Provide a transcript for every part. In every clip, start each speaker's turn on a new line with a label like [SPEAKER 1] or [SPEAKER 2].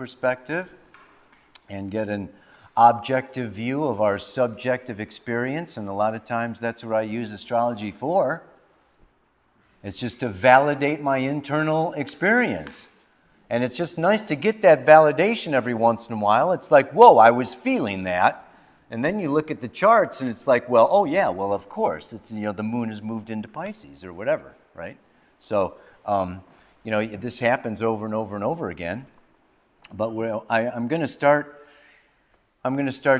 [SPEAKER 1] perspective and get an objective view of our subjective experience, and a lot of times that's what I use astrology for. It's just to validate my internal experience. And it's just nice to get that validation every once in a while. It's like, whoa, I was feeling that. And then you look at the charts and it's like, well, oh yeah, well, of course. It's, the moon has moved into Pisces or whatever, right? So, this happens over and over and over again. But I'm going to start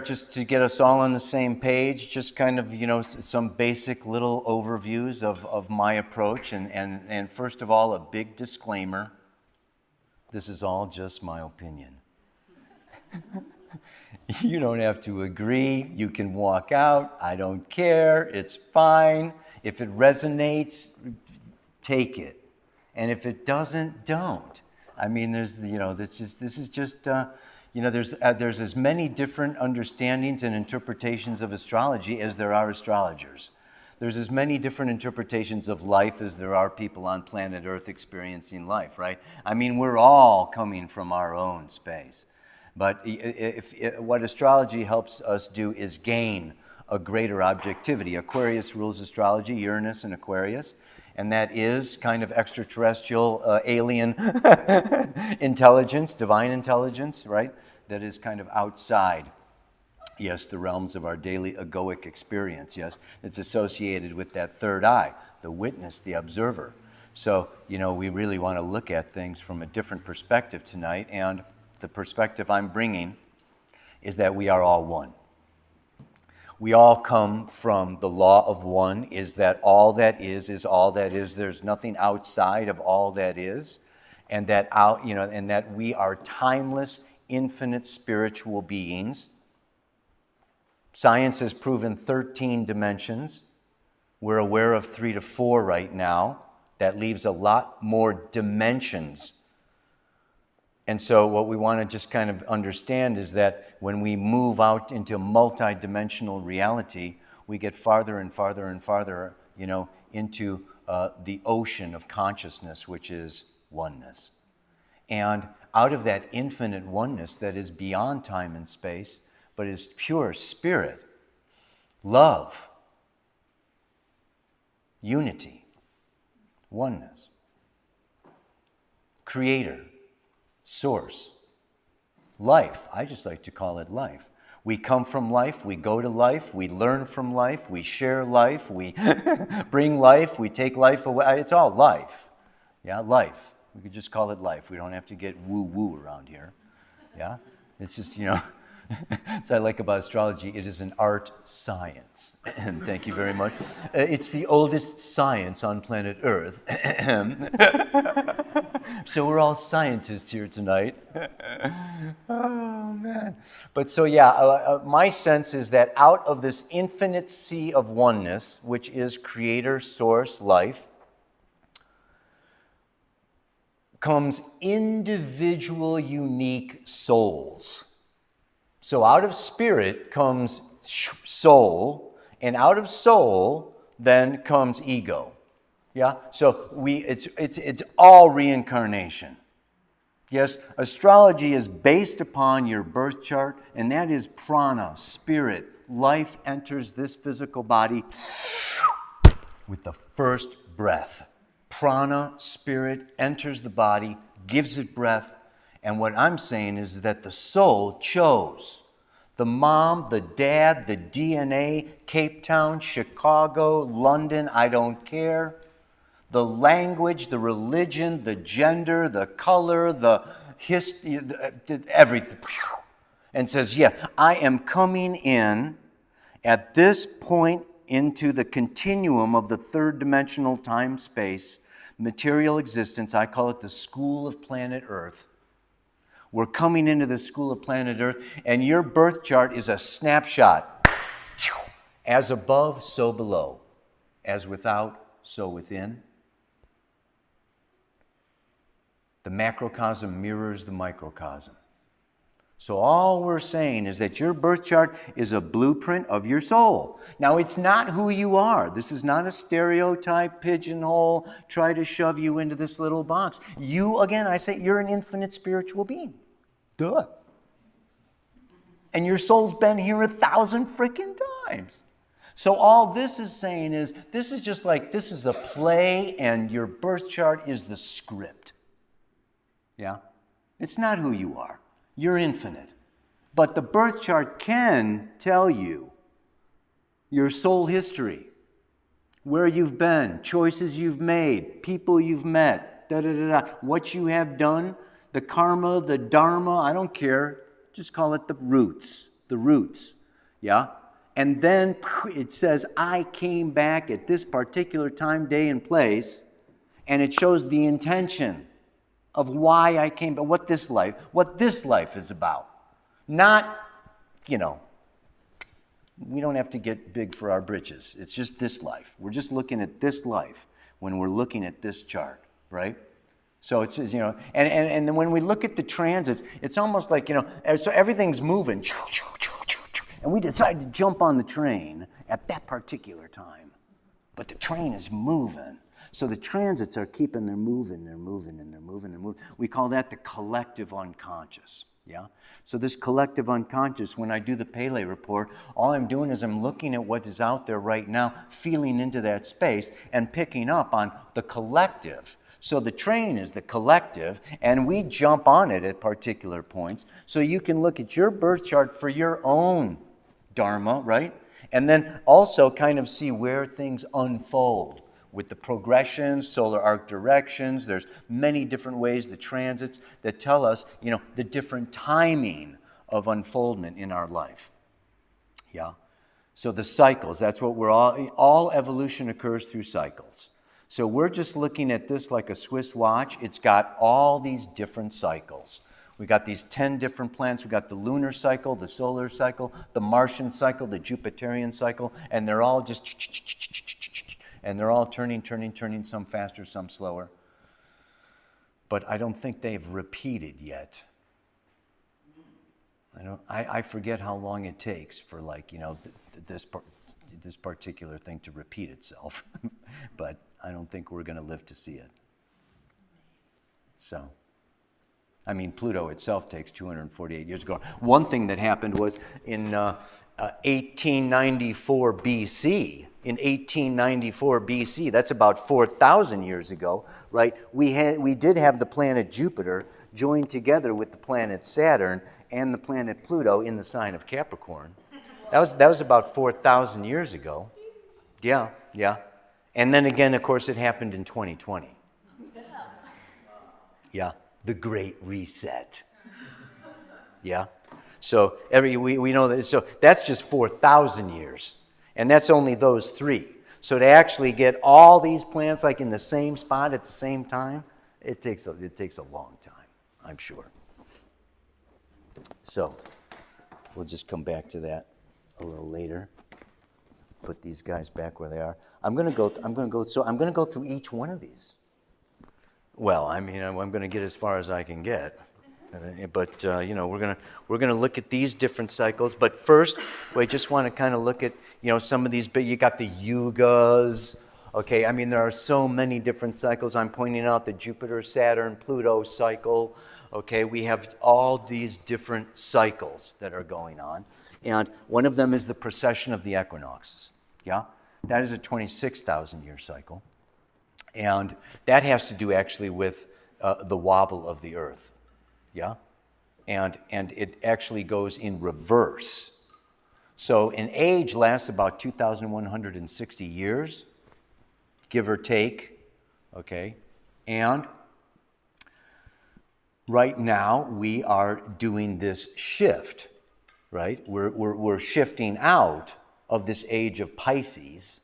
[SPEAKER 1] just to get us all on the same page, just kind of, some basic little overviews of my approach. And first of all, a big disclaimer. This is all just my opinion. You don't have to agree. You can walk out. I don't care. It's fine. If it resonates, take it. And if it doesn't, don't. I mean, there's as many different understandings and interpretations of astrology as there are astrologers. There's as many different interpretations of life as there are people on planet Earth experiencing life, right? I mean, we're all coming from our own space. But what astrology helps us do is gain a greater objectivity. Aquarius rules astrology, Uranus and Aquarius. And that is kind of extraterrestrial, alien intelligence, divine intelligence, right? That is kind of outside, yes, the realms of our daily egoic experience, yes? It's associated with that third eye, the witness, the observer. So, we really want to look at things from a different perspective tonight, and the perspective I'm bringing is that we are all one. We all come from the law of one, is that all that is all that is. There's nothing outside of all that is, and that and that we are timeless, infinite spiritual beings. Science has proven 13 dimensions. We're aware of 3 to 4 right now. That leaves a lot more dimensions. And so what we want to just kind of understand is that when we move out into multi-dimensional reality, we get farther and farther and farther, into the ocean of consciousness, which is oneness. And out of that infinite oneness that is beyond time and space, but is pure spirit, love, unity, oneness, creator, source, life. I just like to call it life. We come from life, we go to life, we learn from life, we share life, we bring life, we take life away. It's all life. Yeah, life. We could just call it life. We don't have to get woo-woo around here. Yeah? It's just, so I like about astrology, it is an art science. Thank you very much. It's the oldest science on planet Earth. So we're all scientists here tonight. Oh, man. But so, my sense is that out of this infinite sea of oneness, which is creator, source, life, comes individual, unique souls. So out of spirit comes soul, and out of soul then comes ego. Yeah? So it's all reincarnation. Yes, astrology is based upon your birth chart, and that is prana, spirit. Life enters this physical body with the first breath. Prana, spirit, enters the body, gives it breath. And what I'm saying is that the soul chose. The mom, the dad, the DNA, Cape Town, Chicago, London, I don't care. The language, the religion, the gender, the color, the history, everything. And says, I am coming in at this point into the continuum of the third dimensional time-space, material existence. I call it the school of planet Earth. We're coming into the school of planet Earth, and your birth chart is a snapshot. As above, so below. As without, so within. The macrocosm mirrors the microcosm. So all we're saying is that your birth chart is a blueprint of your soul. Now, it's not who you are. This is not a stereotype, pigeonhole, try to shove you into this little box. You, again, I say, you're an infinite spiritual being. Duh. And your soul's been here 1,000 freaking times. So all this is saying is, this is just like, this is a play and your birth chart is the script. Yeah? It's not who you are. You're infinite. But the birth chart can tell you your soul history, where you've been, choices you've made, people you've met, what you have done, the karma, the dharma, I don't care. Just call it the roots, yeah? And then it says, I came back at this particular time, day, and place, and it shows the intention of why I came, but what this life is about. Not, we don't have to get big for our britches. It's just this life. We're just looking at this life when we're looking at this chart, right? So it says, and then when we look at the transits, it's almost like, so everything's moving. And we decide to jump on the train at that particular time. But the train is moving. So the transits are keeping, they're moving. We call that the collective unconscious, yeah? So this collective unconscious, when I do the Pele report, all I'm doing is I'm looking at what is out there right now, feeling into that space, and picking up on the collective. So the train is the collective, and we jump on it at particular points. So you can look at your birth chart for your own dharma, right? And then also kind of see where things unfold with the progressions, solar arc directions. There's many different ways, the transits, that tell us, the different timing of unfoldment in our life. Yeah? So the cycles, that's what we're all evolution occurs through cycles. So we're just looking at this like a Swiss watch. It's got all these different cycles. We got these 10 different planets. We got the lunar cycle, the solar cycle, the Martian cycle, the Jupiterian cycle, and they're all just, and they're all turning, some faster, some slower. But I don't think they've repeated yet. I forget how long it takes for this particular thing to repeat itself. But I don't think we're going to live to see it. So, Pluto itself takes 248 years ago. One thing that happened was in 1894 BC. In 1894 BC, that's about 4,000 years ago, right? We did have the planet Jupiter joined together with the planet Saturn and the planet Pluto in the sign of Capricorn. That was about 4,000 years ago. Yeah. And then again, of course, it happened in 2020. Yeah, the Great Reset. Yeah. So we know that. So that's just 4,000 years, and that's only those three. So to actually get all these planets like in the same spot at the same time, it takes a long time, I'm sure. So we'll just come back to that a little later. Put these guys back where they are. I'm going to go through each one of these. Well, I'm going to get as far as I can get. But we're gonna look at these different cycles. But first, we just want to kind of look at some of these. But you got the yugas. Okay, there are so many different cycles. I'm pointing out the Jupiter, Saturn, Pluto cycle. Okay, we have all these different cycles that are going on, and one of them is the precession of the equinoxes. Yeah, that is a 26,000-year cycle, and that has to do actually with the wobble of the Earth. Yeah, and it actually goes in reverse. So an age lasts about 2,160 years, give or take. Okay, and right now we are doing this shift. Right, we're shifting out of this age of Pisces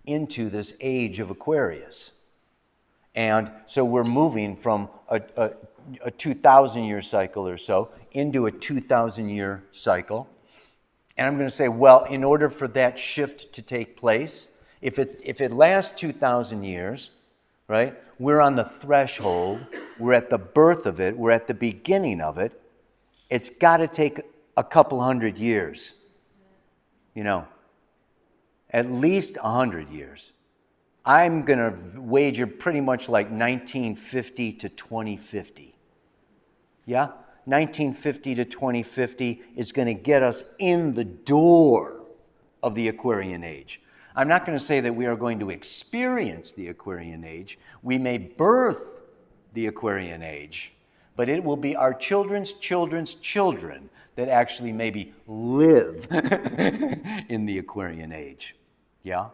[SPEAKER 1] into this age of Aquarius, and so we're moving from a 2,000-year cycle or so into a 2,000-year cycle. And I'm going to say, well, in order for that shift to take place, if it lasts 2,000 years, right, we're on the threshold, we're at the birth of it, we're at the beginning of it, it's got to take a couple hundred years, at least 100 years. I'm going to wager pretty much like 1950 to 2050. Yeah? 1950 to 2050 is going to get us in the door of the Aquarian age. I'm not going to say that we are going to experience the Aquarian age. We may birth the Aquarian age, but it will be our children's children's children that actually maybe live in the Aquarian age. Yeah?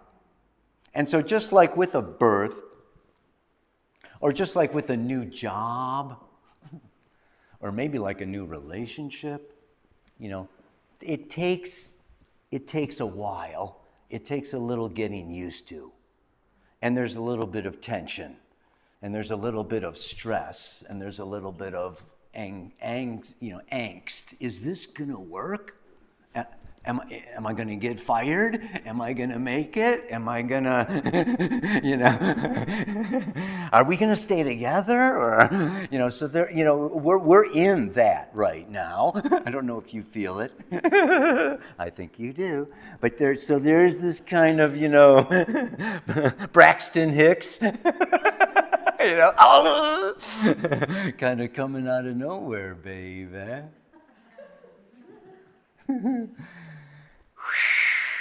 [SPEAKER 1] And so just like with a birth, or just like with a new job, or maybe like a new relationship, you know, it takes a while. It takes a little getting used to. And there's a little bit of tension. And there's a little bit of stress. And there's a little bit of angst. Is this going to work? Am I going to get fired? Am I going to make it? Am I going to, you know, are we going to stay together? Or, you know, so there, you know, we're in that right now. I don't know if you feel it. I think you do. But there's this kind of, you know, Braxton Hicks, you know, kind of coming out of nowhere, baby.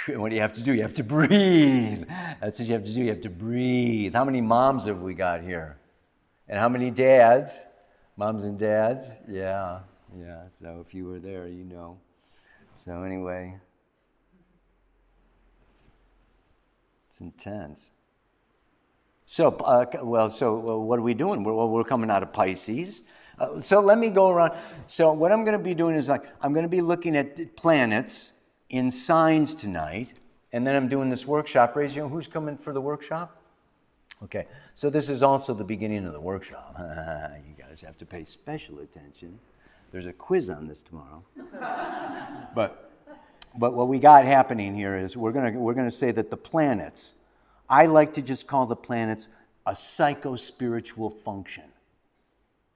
[SPEAKER 1] And what do you have to do? You have to breathe. That's what you have to do. You have to breathe. How many moms have we got here? And how many dads? Moms and dads? Yeah. So if you were there, you know. So anyway, it's intense. So, what are we doing? We're coming out of Pisces. So let me go around. So what I'm going to be doing is I'm going to be looking at planets in signs tonight, and then I'm doing this workshop. Raise your hand. Who's coming for the workshop? Okay, so this is also the beginning of the workshop. You guys have to pay special attention. There's a quiz on this tomorrow. But what we got happening here is we're gonna say that the planets, I like to just call the planets a psycho-spiritual function.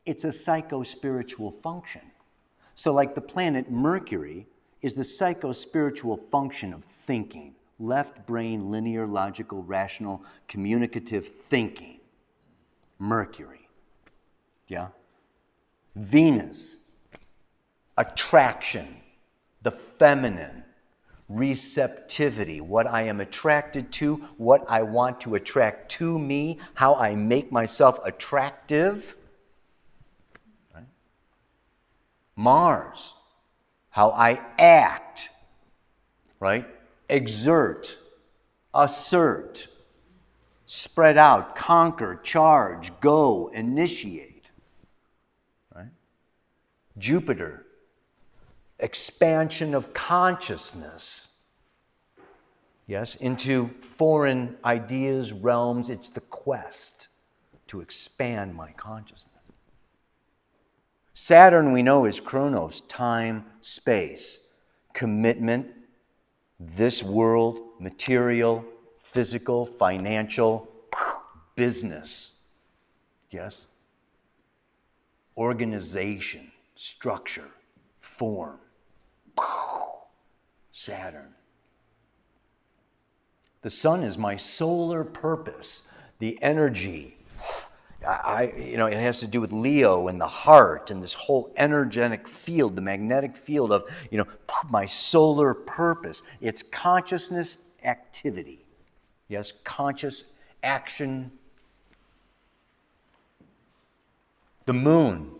[SPEAKER 1] It's a psycho-spiritual function. So like the planet Mercury is the psycho-spiritual function of thinking. Left brain, linear, logical, rational, communicative thinking. Mercury. Yeah? Venus, attraction, the feminine, receptivity, what I am attracted to, what I want to attract to me, how I make myself attractive. Right? Mars, how I act, right? Exert, assert, spread out, conquer, charge, go, initiate. Right? Jupiter, expansion of consciousness. Yes, into foreign ideas, realms. It's the quest to expand my consciousness. Saturn, we know, is chronos, time, space, commitment, this world, material, physical, financial, business. Yes? Organization, structure, form. Saturn. The sun is my solar purpose, the energy. It has to do with Leo and the heart and this whole energetic field, the magnetic field of, my solar purpose. It's consciousness activity. Yes, conscious action. The moon,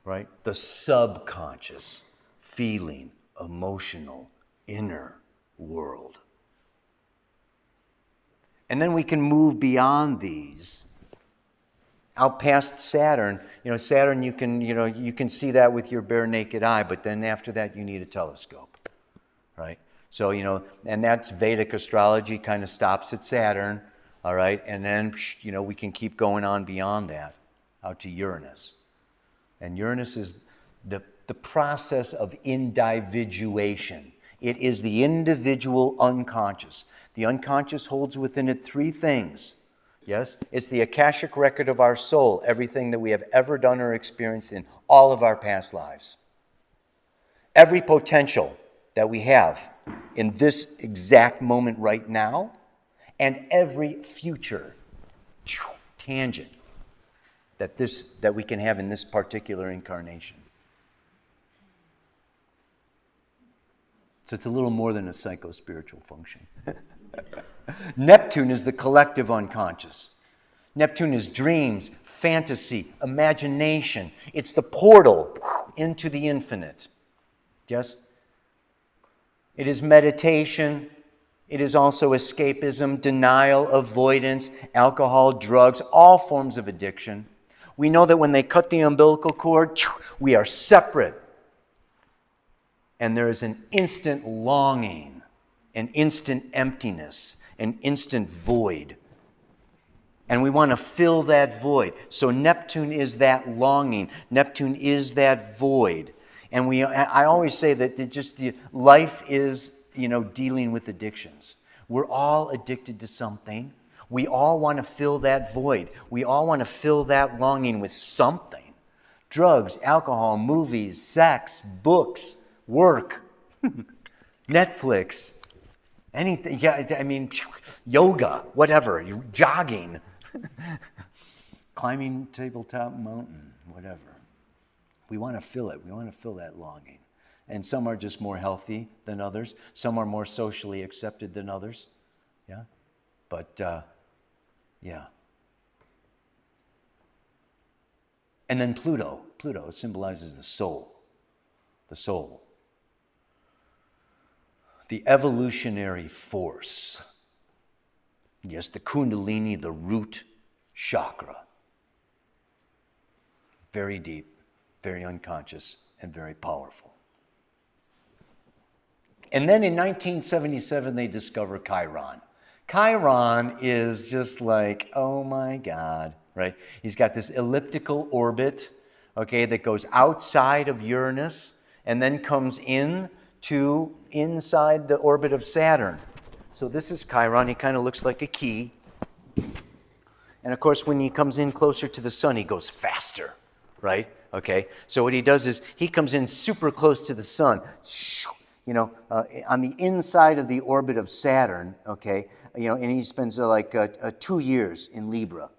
[SPEAKER 1] right? The subconscious, feeling, emotional, inner world. And then we can move beyond these. Out past Saturn, Saturn, you can see that with your bare naked eye, but then after that you need a telescope, right? So, and that's Vedic astrology, kind of stops at Saturn, all right? And then, we can keep going on beyond that, out to Uranus. And Uranus is the process of individuation. It is the individual unconscious. The unconscious holds within it three things. Yes, it's the Akashic record of our soul, everything that we have ever done or experienced in all of our past lives. Every potential that we have in this exact moment right now, and every future tangent that we can have in this particular incarnation. So it's a little more than a psycho-spiritual function. Neptune is the collective unconscious. Neptune is dreams, fantasy, imagination. It's the portal into the infinite. Yes? It is meditation. It is also escapism, denial, avoidance, alcohol, drugs, all forms of addiction. We know that when they cut the umbilical cord, we are separate. And there is an instant longing, an instant emptiness, an instant void. And we want to fill that void. So Neptune is that longing. Neptune is that void. And I always say that life is, dealing with addictions. We're all addicted to something. We all want to fill that void. We all want to fill that longing with something. Drugs, alcohol, movies, sex, books, work, Netflix, anything. Yeah, yoga, whatever, jogging, climbing tabletop mountain, whatever. We want to fill it. We want to fill that longing. And some are just more healthy than others. Some are more socially accepted than others. Yeah? But, yeah. And then Pluto. Pluto symbolizes the soul. The soul. The evolutionary force. Yes, the Kundalini, the root chakra. Very deep, very unconscious, and very powerful. And then in 1977, they discover Chiron. Chiron is just like, oh my God, right? He's got this elliptical orbit, okay, that goes outside of Uranus and then comes inside the orbit of Saturn. So this is Chiron. He kind of looks like a key. And of course, when he comes in closer to the sun, he goes faster, right? Okay, so what he does is he comes in super close to the sun, on the inside of the orbit of Saturn, okay, and he spends 2 years in Libra.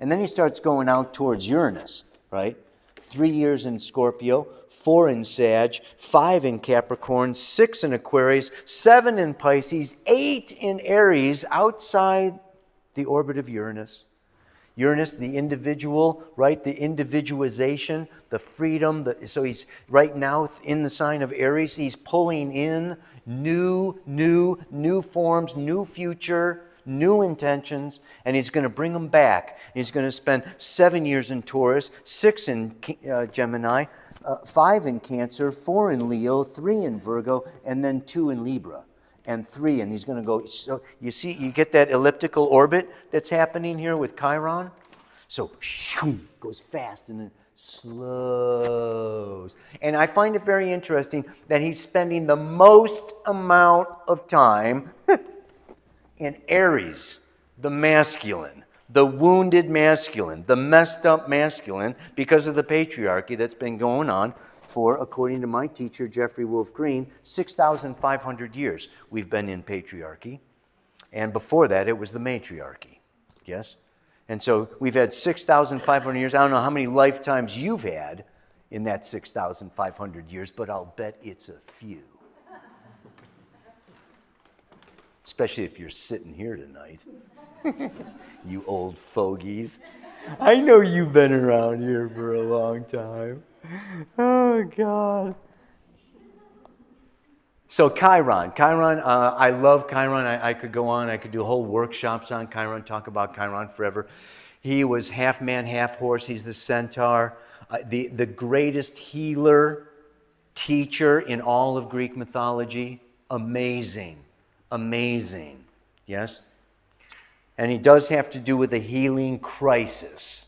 [SPEAKER 1] And then he starts going out towards Uranus, right? 3 years in Scorpio, 4 in Sag, 5 in Capricorn, 6 in Aquarius, 7 in Pisces, 8 in Aries, outside the orbit of Uranus. Uranus, the individual, right? The individualization, the freedom. So he's right now in the sign of Aries. He's pulling in new forms, new future, new intentions, and he's going to bring them back. He's going to spend 7 years in Taurus, 6 in Gemini, 5 in Cancer, 4 in Leo, 3 in Virgo, and then 2 in Libra. And 3, and he's going to go. So you see, you get that elliptical orbit that's happening here with Chiron. So goes fast and then slows. And I find it very interesting that he's spending the most amount of time in Aries, the masculine, the wounded masculine, the messed up masculine, because of the patriarchy that's been going on for, according to my teacher, Jeffrey Wolf Green, 6,500 years we've been in patriarchy. And before that, it was the matriarchy. Yes? And so we've had 6,500 years. I don't know how many lifetimes you've had in that 6,500 years, but I'll bet it's a few. Especially if you're sitting here tonight. You old fogies. I know you've been around here for a long time. Oh, God. So Chiron, I love Chiron. I could go on. I could do whole workshops on Chiron, talk about Chiron forever. He was half man, half horse. He's the centaur, the greatest healer, teacher in all of Greek mythology. Amazing, amazing. Yes? And he does have to do with a healing crisis.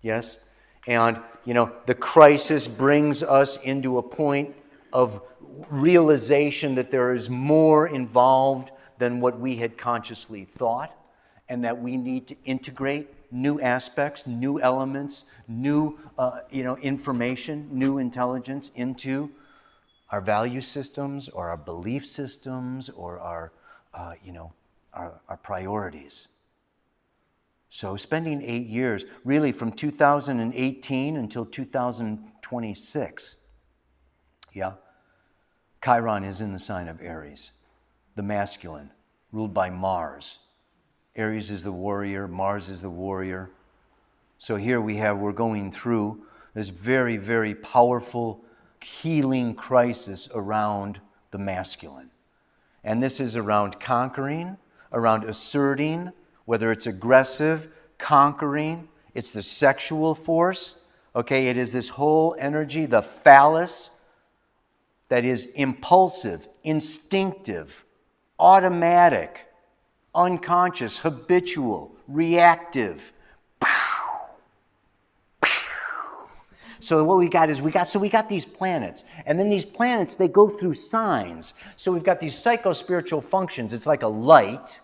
[SPEAKER 1] Yes? And, the crisis brings us into a point of realization that there is more involved than what we had consciously thought, and that we need to integrate new aspects, new elements, new information, new intelligence into our value systems or our belief systems or our priorities. So spending 8 years, really from 2018 until 2026, yeah, Chiron is in the sign of Aries, the masculine, ruled by Mars. Aries is the warrior, Mars is the warrior. So here we're going through this very, very powerful healing crisis around the masculine. And this is around conquering, around asserting, whether it's aggressive, conquering, it's the sexual force. Okay, it is this whole energy, the phallus, that is impulsive, instinctive, automatic, unconscious, habitual, reactive. So what we got these planets, and then these planets, they go through signs. So we've got these psycho-spiritual functions. It's like a light,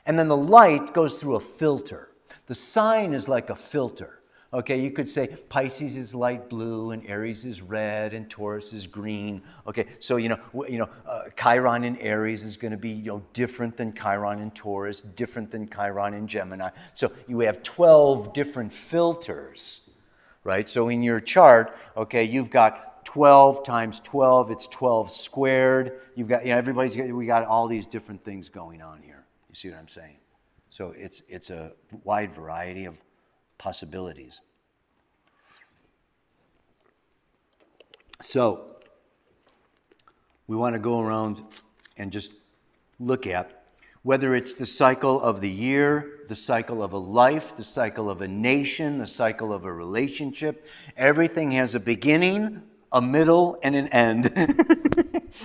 [SPEAKER 1] and then the light goes through a filter. The sign is like a filter. Okay, you could say Pisces is light blue, and Aries is red, and Taurus is green. Okay, so Chiron in Aries is going to be different than Chiron in Taurus, different than Chiron in Gemini. So you have 12 different filters, right? So in your chart, okay, you've got 12 times 12. It's 12 squared. You've got we got all these different things going on here. You see what I'm saying? So it's a wide variety of possibilities. So we want to go around and just look at whether it's the cycle of the year, the cycle of a life, the cycle of a nation, the cycle of a relationship. Everything has a beginning, a middle, and an end.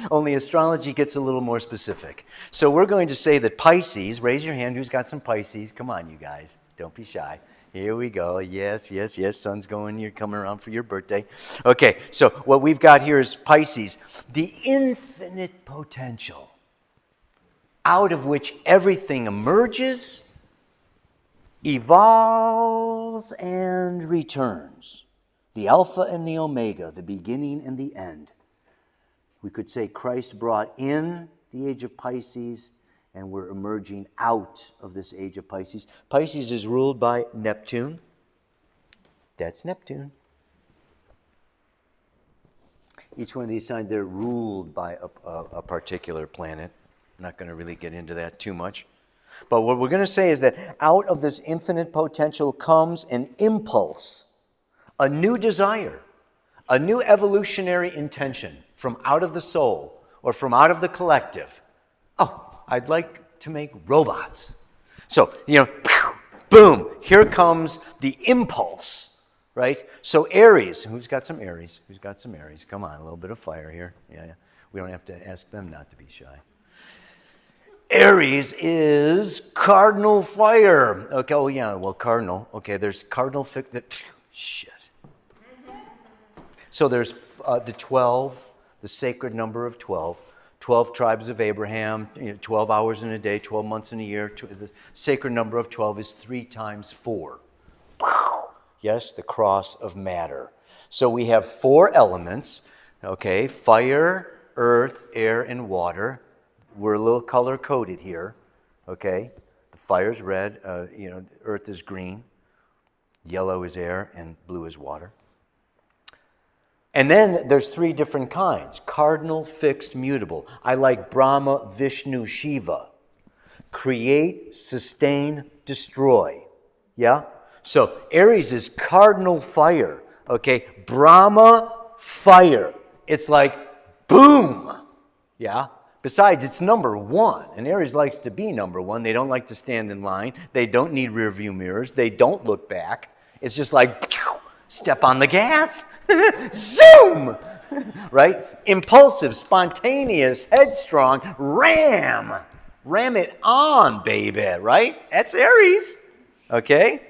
[SPEAKER 1] Only astrology gets a little more specific. So we're going to say that Pisces, raise your hand who's got some Pisces. Come on, you guys. Don't be shy. Here we go. Yes, yes, yes. Sun's going. You're coming around for your birthday. Okay, so what we've got here is Pisces, the infinite potential out of which everything emerges, evolves, and returns. The Alpha and the Omega, the beginning and the end. We could say Christ brought in the age of Pisces, and we're emerging out of this age of Pisces. Pisces is ruled by Neptune. That's Neptune. Each one of these signs, they're ruled by a particular planet. I'm not going to really get into that too much. But what we're going to say is that out of this infinite potential comes an impulse, a new desire, a new evolutionary intention from out of the soul or from out of the collective. Oh, I'd like to make robots. So, boom, here comes the impulse, right? So Aries, who's got some Aries? Who's got some Aries? Come on, a little bit of fire here. Yeah. We don't have to ask them not to be shy. Aries is cardinal fire. Okay, oh yeah, well, cardinal. Okay, there's cardinal shit. So there's the 12, the sacred number of 12. 12 tribes of Abraham, 12 hours in a day, 12 months in a year. The sacred number of 12 is 3 times 4. Yes, the cross of matter. So we have 4 elements, okay, fire, earth, air, and water. We're a little color-coded here, okay? The fire's red, earth is green, yellow is air, and blue is water. And then there's 3 different kinds. Cardinal, fixed, mutable. I like Brahma, Vishnu, Shiva. Create, sustain, destroy. Yeah? So Aries is cardinal fire. Okay? Brahma, fire. It's like boom. Yeah? Besides, it's number 1. And Aries likes to be number 1. They don't like to stand in line. They don't need rear view mirrors. They don't look back. It's just like step on the gas. Zoom! Right? Impulsive, spontaneous, headstrong, ram it on, baby, right? That's Aries, okay?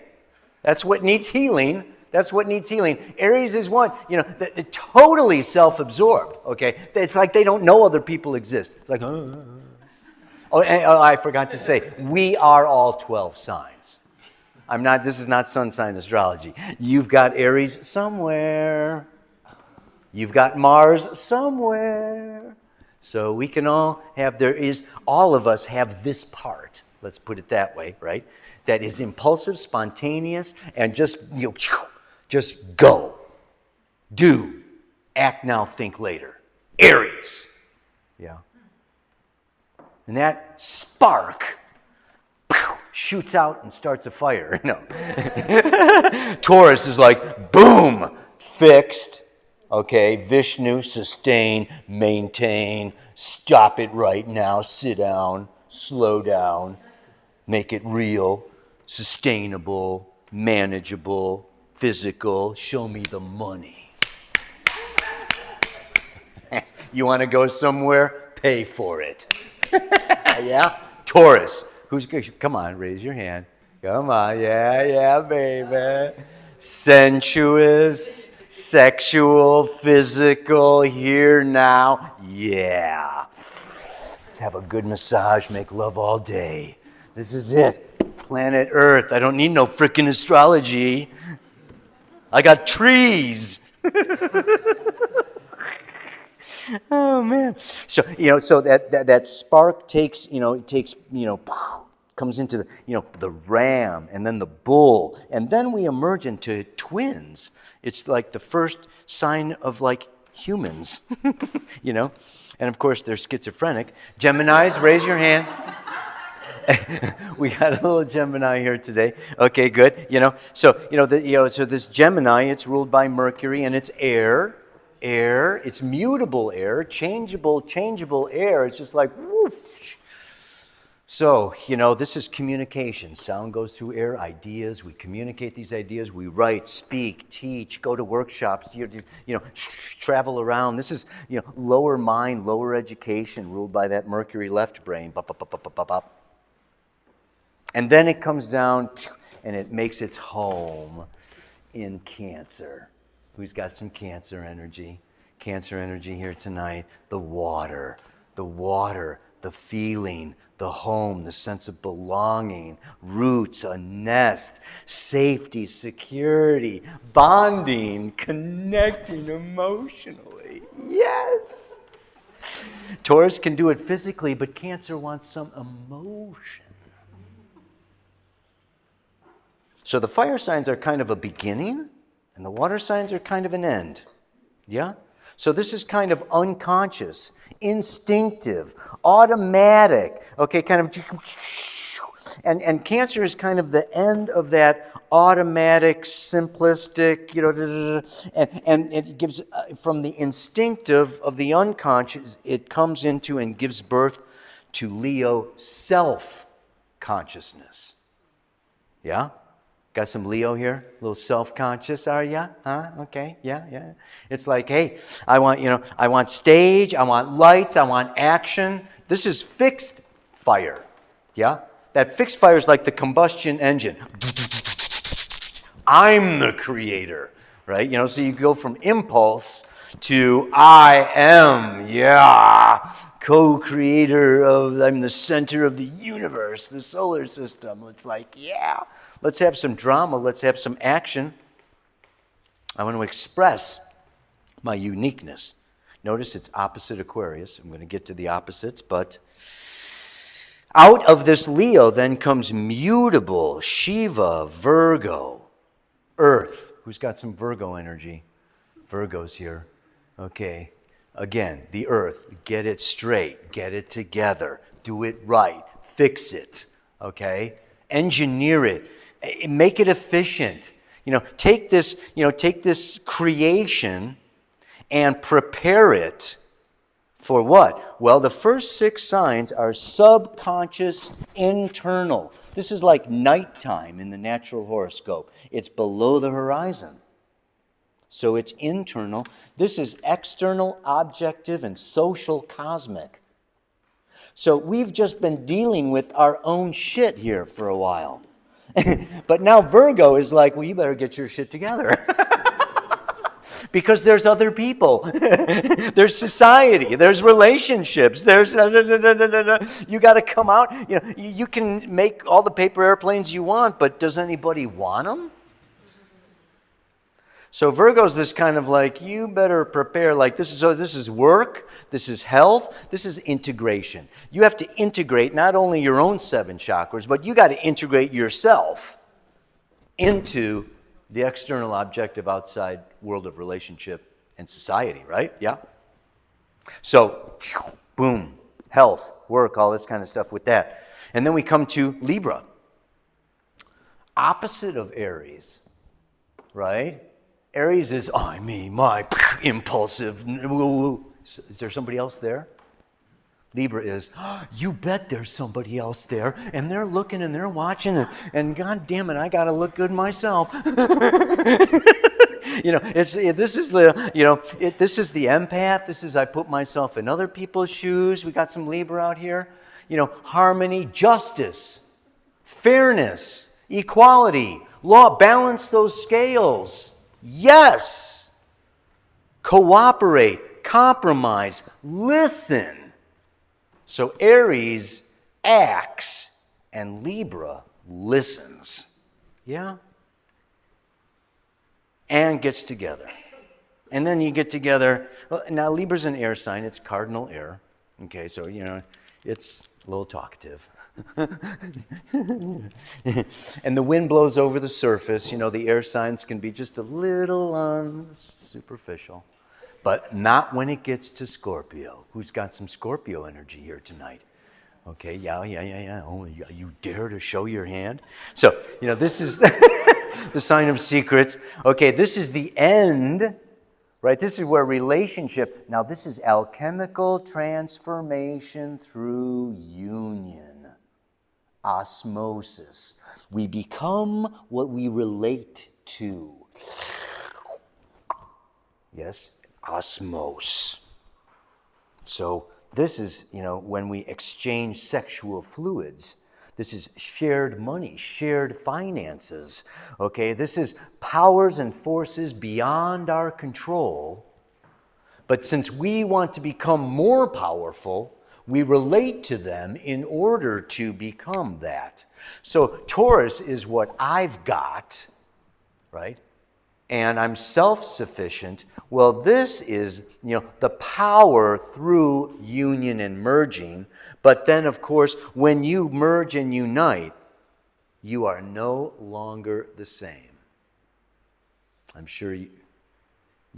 [SPEAKER 1] That's what needs healing. That's what needs healing. Aries is one, they're totally self-absorbed, okay? It's like they don't know other people exist. It's like, Oh, I forgot to say, we are all 12 signs. This is not sun sign astrology. You've got Aries somewhere. You've got Mars somewhere. So we can all have, all of us have this part, let's put it that way, right? That is impulsive, spontaneous, and just go. Do. Act now, think later. Aries. Yeah. And that spark shoots out and starts a fire. No. Taurus is like, boom, fixed. Okay, Vishnu, sustain, maintain, stop it right now, sit down, slow down, make it real, sustainable, manageable, physical, show me the money. You want to go somewhere? Pay for it. Yeah? Taurus. Come on, raise your hand. Come on, yeah, baby. Sensuous, sexual, physical, here now. Yeah. Let's have a good massage, make love all day. This is it. Planet Earth. I don't need no frickin' astrology. I got trees. Oh man! So so that spark takes comes into the ram and then the bull, and then we emerge into twins. It's like the first sign of like humans, and of course they're schizophrenic. Geminis, raise your hand. We got a little Gemini here today. Okay, good. So this Gemini, it's ruled by Mercury, and it's air. It's mutable air, changeable air. It's just like whoosh. So, this is communication. Sound goes through air, ideas. We communicate these ideas. We write, speak, teach, go to workshops, travel around. This is, lower mind, lower education, ruled by that Mercury left brain. And then it comes down and it makes its home in Cancer. Who's got some Cancer energy? Cancer energy here tonight. The water, the feeling, the home, the sense of belonging, roots, a nest, safety, security, bonding, connecting emotionally. Yes! Taurus can do it physically, but Cancer wants some emotion. So the fire signs are kind of a beginning, and the water signs are kind of an end. Yeah? So this is kind of unconscious, instinctive, automatic, okay, kind of, and Cancer is kind of the end of that automatic, simplistic, and it gives, from the instinctive of the unconscious, it comes into and gives birth to Leo self-consciousness. Yeah? Got some Leo here? A little self-conscious, are ya? Huh? Okay, yeah. It's like, hey, I want stage, I want lights, I want action. This is fixed fire, yeah? That fixed fire is like the combustion engine. I'm the creator, right? So you go from impulse to I am, yeah, co-creator of, I'm the center of the universe, the solar system. It's like, yeah. Let's have some drama. Let's have some action. I want to express my uniqueness. Notice it's opposite Aquarius. I'm going to get to the opposites, but out of this Leo then comes mutable, Shiva, Virgo, Earth. Who's got some Virgo energy? Virgo's here. Okay. Again, the Earth. Get it straight. Get it together. Do it right. Fix it. Okay? Engineer it. Make it efficient. Take this creation and prepare it for what? Well, the first 6 signs are subconscious, internal. This is like nighttime in the natural horoscope. It's below the horizon. So it's internal. This is external, objective, and social, cosmic. So we've just been dealing with our own shit here for a while. But now Virgo is like, well, you better get your shit together. Because there's other people. There's society. There's relationships. There's... You got to come out. You can make all the paper airplanes you want, but does anybody want them? So Virgo's this kind of like, you better prepare, like this is work, this is health, this is integration. You have to integrate not only your own 7 chakras, but you got to integrate yourself into the external objective outside world of relationship and society, right? Yeah. So, boom, health, work, all this kind of stuff with that. And then we come to Libra. Opposite of Aries, right? Aries is, I mean, my impulsive. Is there somebody else there? Libra is, you bet there's somebody else there, and they're looking and they're watching, and God damn it, I got to look good myself. This is the empath. This is I put myself in other people's shoes. We got some Libra out here. Harmony, justice, fairness, equality, law. Balance those scales. Yes. Cooperate, compromise, listen. So Aries acts and Libra listens. Yeah? And gets together. And then you get together. Well, now Libra's an air sign. It's cardinal air. Okay, so, it's a little talkative. And the wind blows over the surface. The air signs can be just a little superficial. But not when it gets to Scorpio. Who's got some Scorpio energy here tonight? Okay, yeah. Oh, you dare to show your hand? So, this is the sign of secrets. Okay, this is the end, right? This is where relationship, now this is alchemical transformation through union, osmosis. We become what we relate to. Yes? Osmos. So this is, when we exchange sexual fluids. This is shared money, shared finances. Okay, this is powers and forces beyond our control. But since we want to become more powerful, we relate to them in order to become that. So Taurus is what I've got, right? And I'm self-sufficient. Well, this is, the power through union and merging. But then, of course, when you merge and unite, you are no longer the same. I'm sure you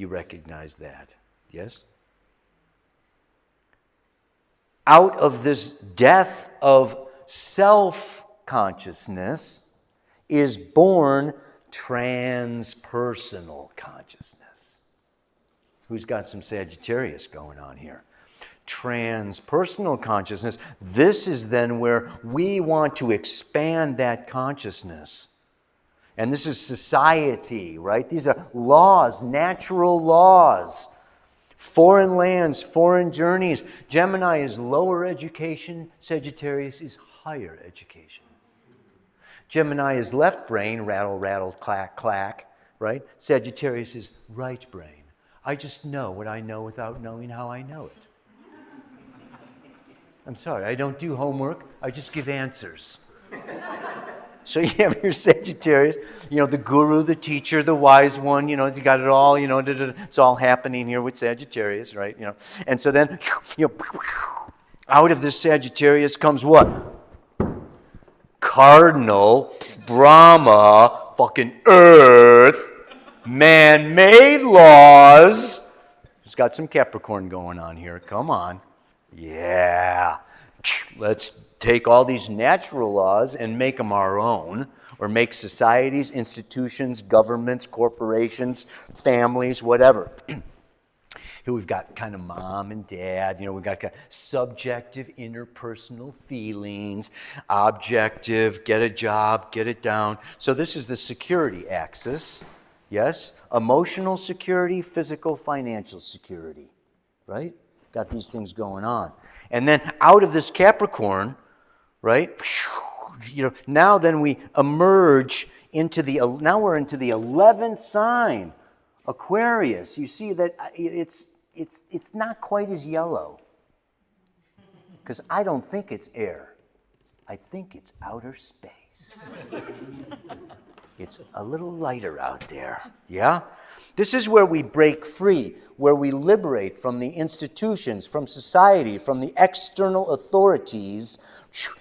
[SPEAKER 1] recognize that. Yes? Out of this death of self-consciousness is born transpersonal consciousness. Who's got some Sagittarius going on here? Transpersonal consciousness. This is then where we want to expand that consciousness. And this is society, right? These are laws, natural laws. Foreign lands, foreign journeys. Gemini is lower education. Sagittarius is higher education. Gemini is left brain, rattle, rattle, clack, clack, right? Sagittarius is right brain. I just know what I know without knowing how I know it. I'm sorry, I don't do homework. I just give answers. So you have your Sagittarius, the guru, the teacher, the wise one, he's got it all, it's all happening here with Sagittarius, right? And so then, out of this Sagittarius comes what? Cardinal, Brahma, fucking Earth, man-made laws. It's got some Capricorn going on here. Come on. Yeah. Let's take all these natural laws and make them our own, or make societies, institutions, governments, corporations, families, whatever. Here we've got kind of mom and dad, we've got kind of subjective interpersonal feelings, objective, get a job, get it down. So this is the security axis, yes? Emotional security, physical, financial security, right? Got these things going on. And then out of this Capricorn, right? Now then we emerge into now we're into the 11th sign, Aquarius. You see that it's not quite as yellow, because I don't think it's air. I think it's outer space. It's a little lighter out there. Yeah? This is where we break free, where we liberate from the institutions, from society, from the external authorities,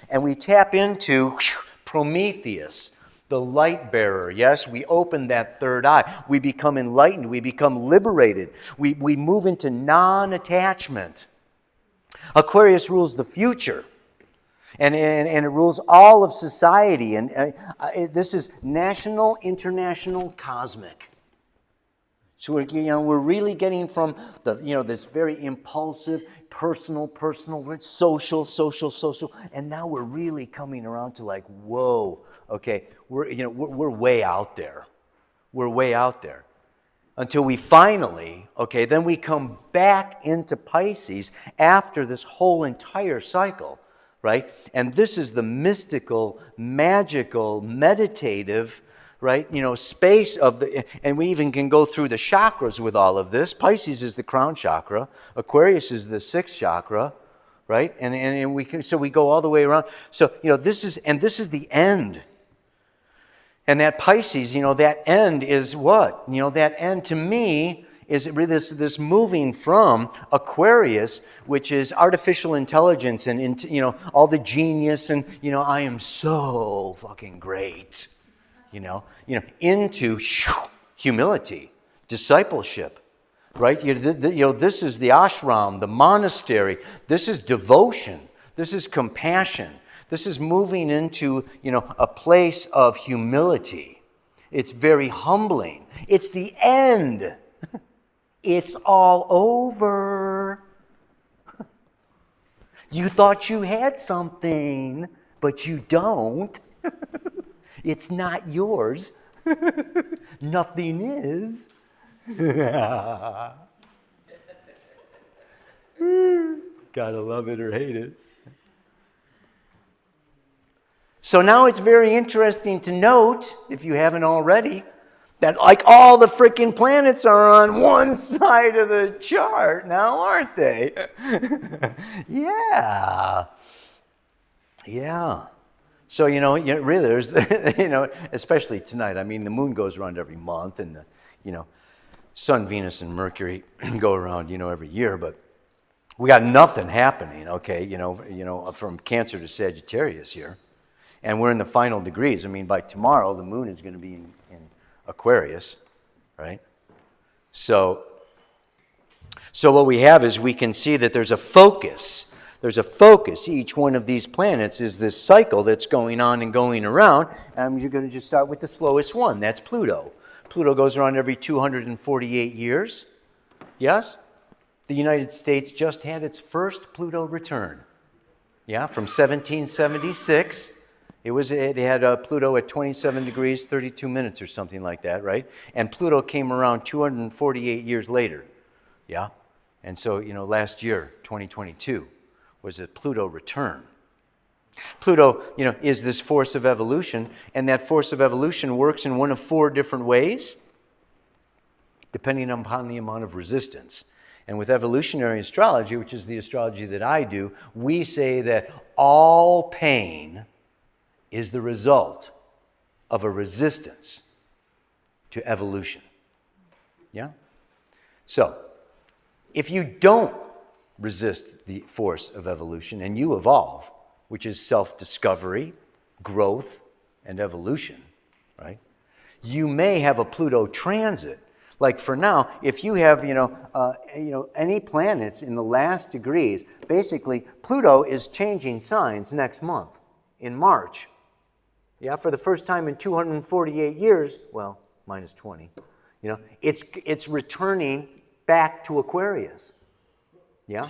[SPEAKER 1] and we tap into Prometheus, The light bearer, yes, we open that third eye. We become enlightened. We become liberated. We move into non-attachment. Aquarius rules the future. And it rules all of society. And this is national, international, cosmic. So we're really getting from this very impulsive, personal, social, and now we're really coming around to like, whoa, okay, we're way out there. We're way out there. Until we finally, okay, then we come back into Pisces after this whole entire cycle, right? And this is the mystical, magical, meditative, right, space of the, and we even can go through the chakras with all of this. Pisces is the crown chakra. Aquarius is the sixth chakra, right? And we can, so we go all the way around. So, this is the end. And that Pisces, that end is what? That end to me is this moving from Aquarius, which is artificial intelligence and into, all the genius and, I am so fucking great, into humility, discipleship, right? This is the ashram, the monastery. This is devotion. This is compassion. This is moving into, a place of humility. It's very humbling. It's the end. It's all over. You thought you had something, but you don't. It's not yours. Nothing is. Gotta love it or hate it. So now it's very interesting to note, if you haven't already, that like all the freaking planets are on one side of the chart now, aren't they? Yeah. Yeah. So, really there's, especially tonight, I mean, the moon goes around every month and the, Sun, Venus, and Mercury go around, every year, but we got nothing happening, okay, from Cancer to Sagittarius here. And we're in the final degrees. I mean, by tomorrow, the moon is going to be in Aquarius, right? So what we have is we can see that there's a focus. There's a focus. Each one of these planets is this cycle that's going on and going around. And you're going to just start with the slowest one. That's Pluto. Pluto goes around every 248 years. Yes? The United States just had its first Pluto return. Yeah, from 1776. It had Pluto at 27 degrees, 32 minutes or something like that, right? And Pluto came around 248 years later, yeah? And so, last year, 2022, was a Pluto return. Pluto, is this force of evolution, and that force of evolution works in one of four different ways, depending upon the amount of resistance. And with evolutionary astrology, which is the astrology that I do, we say that all pain is the result of a resistance to evolution. Yeah? So, if you don't resist the force of evolution and you evolve, which is self-discovery, growth, and evolution, right? You may have a Pluto transit. Like for now, if you have, any planets in the last degrees, basically Pluto is changing signs next month in March. Yeah, for the first time in 248 years, well, minus 20, it's returning back to Aquarius. Yeah?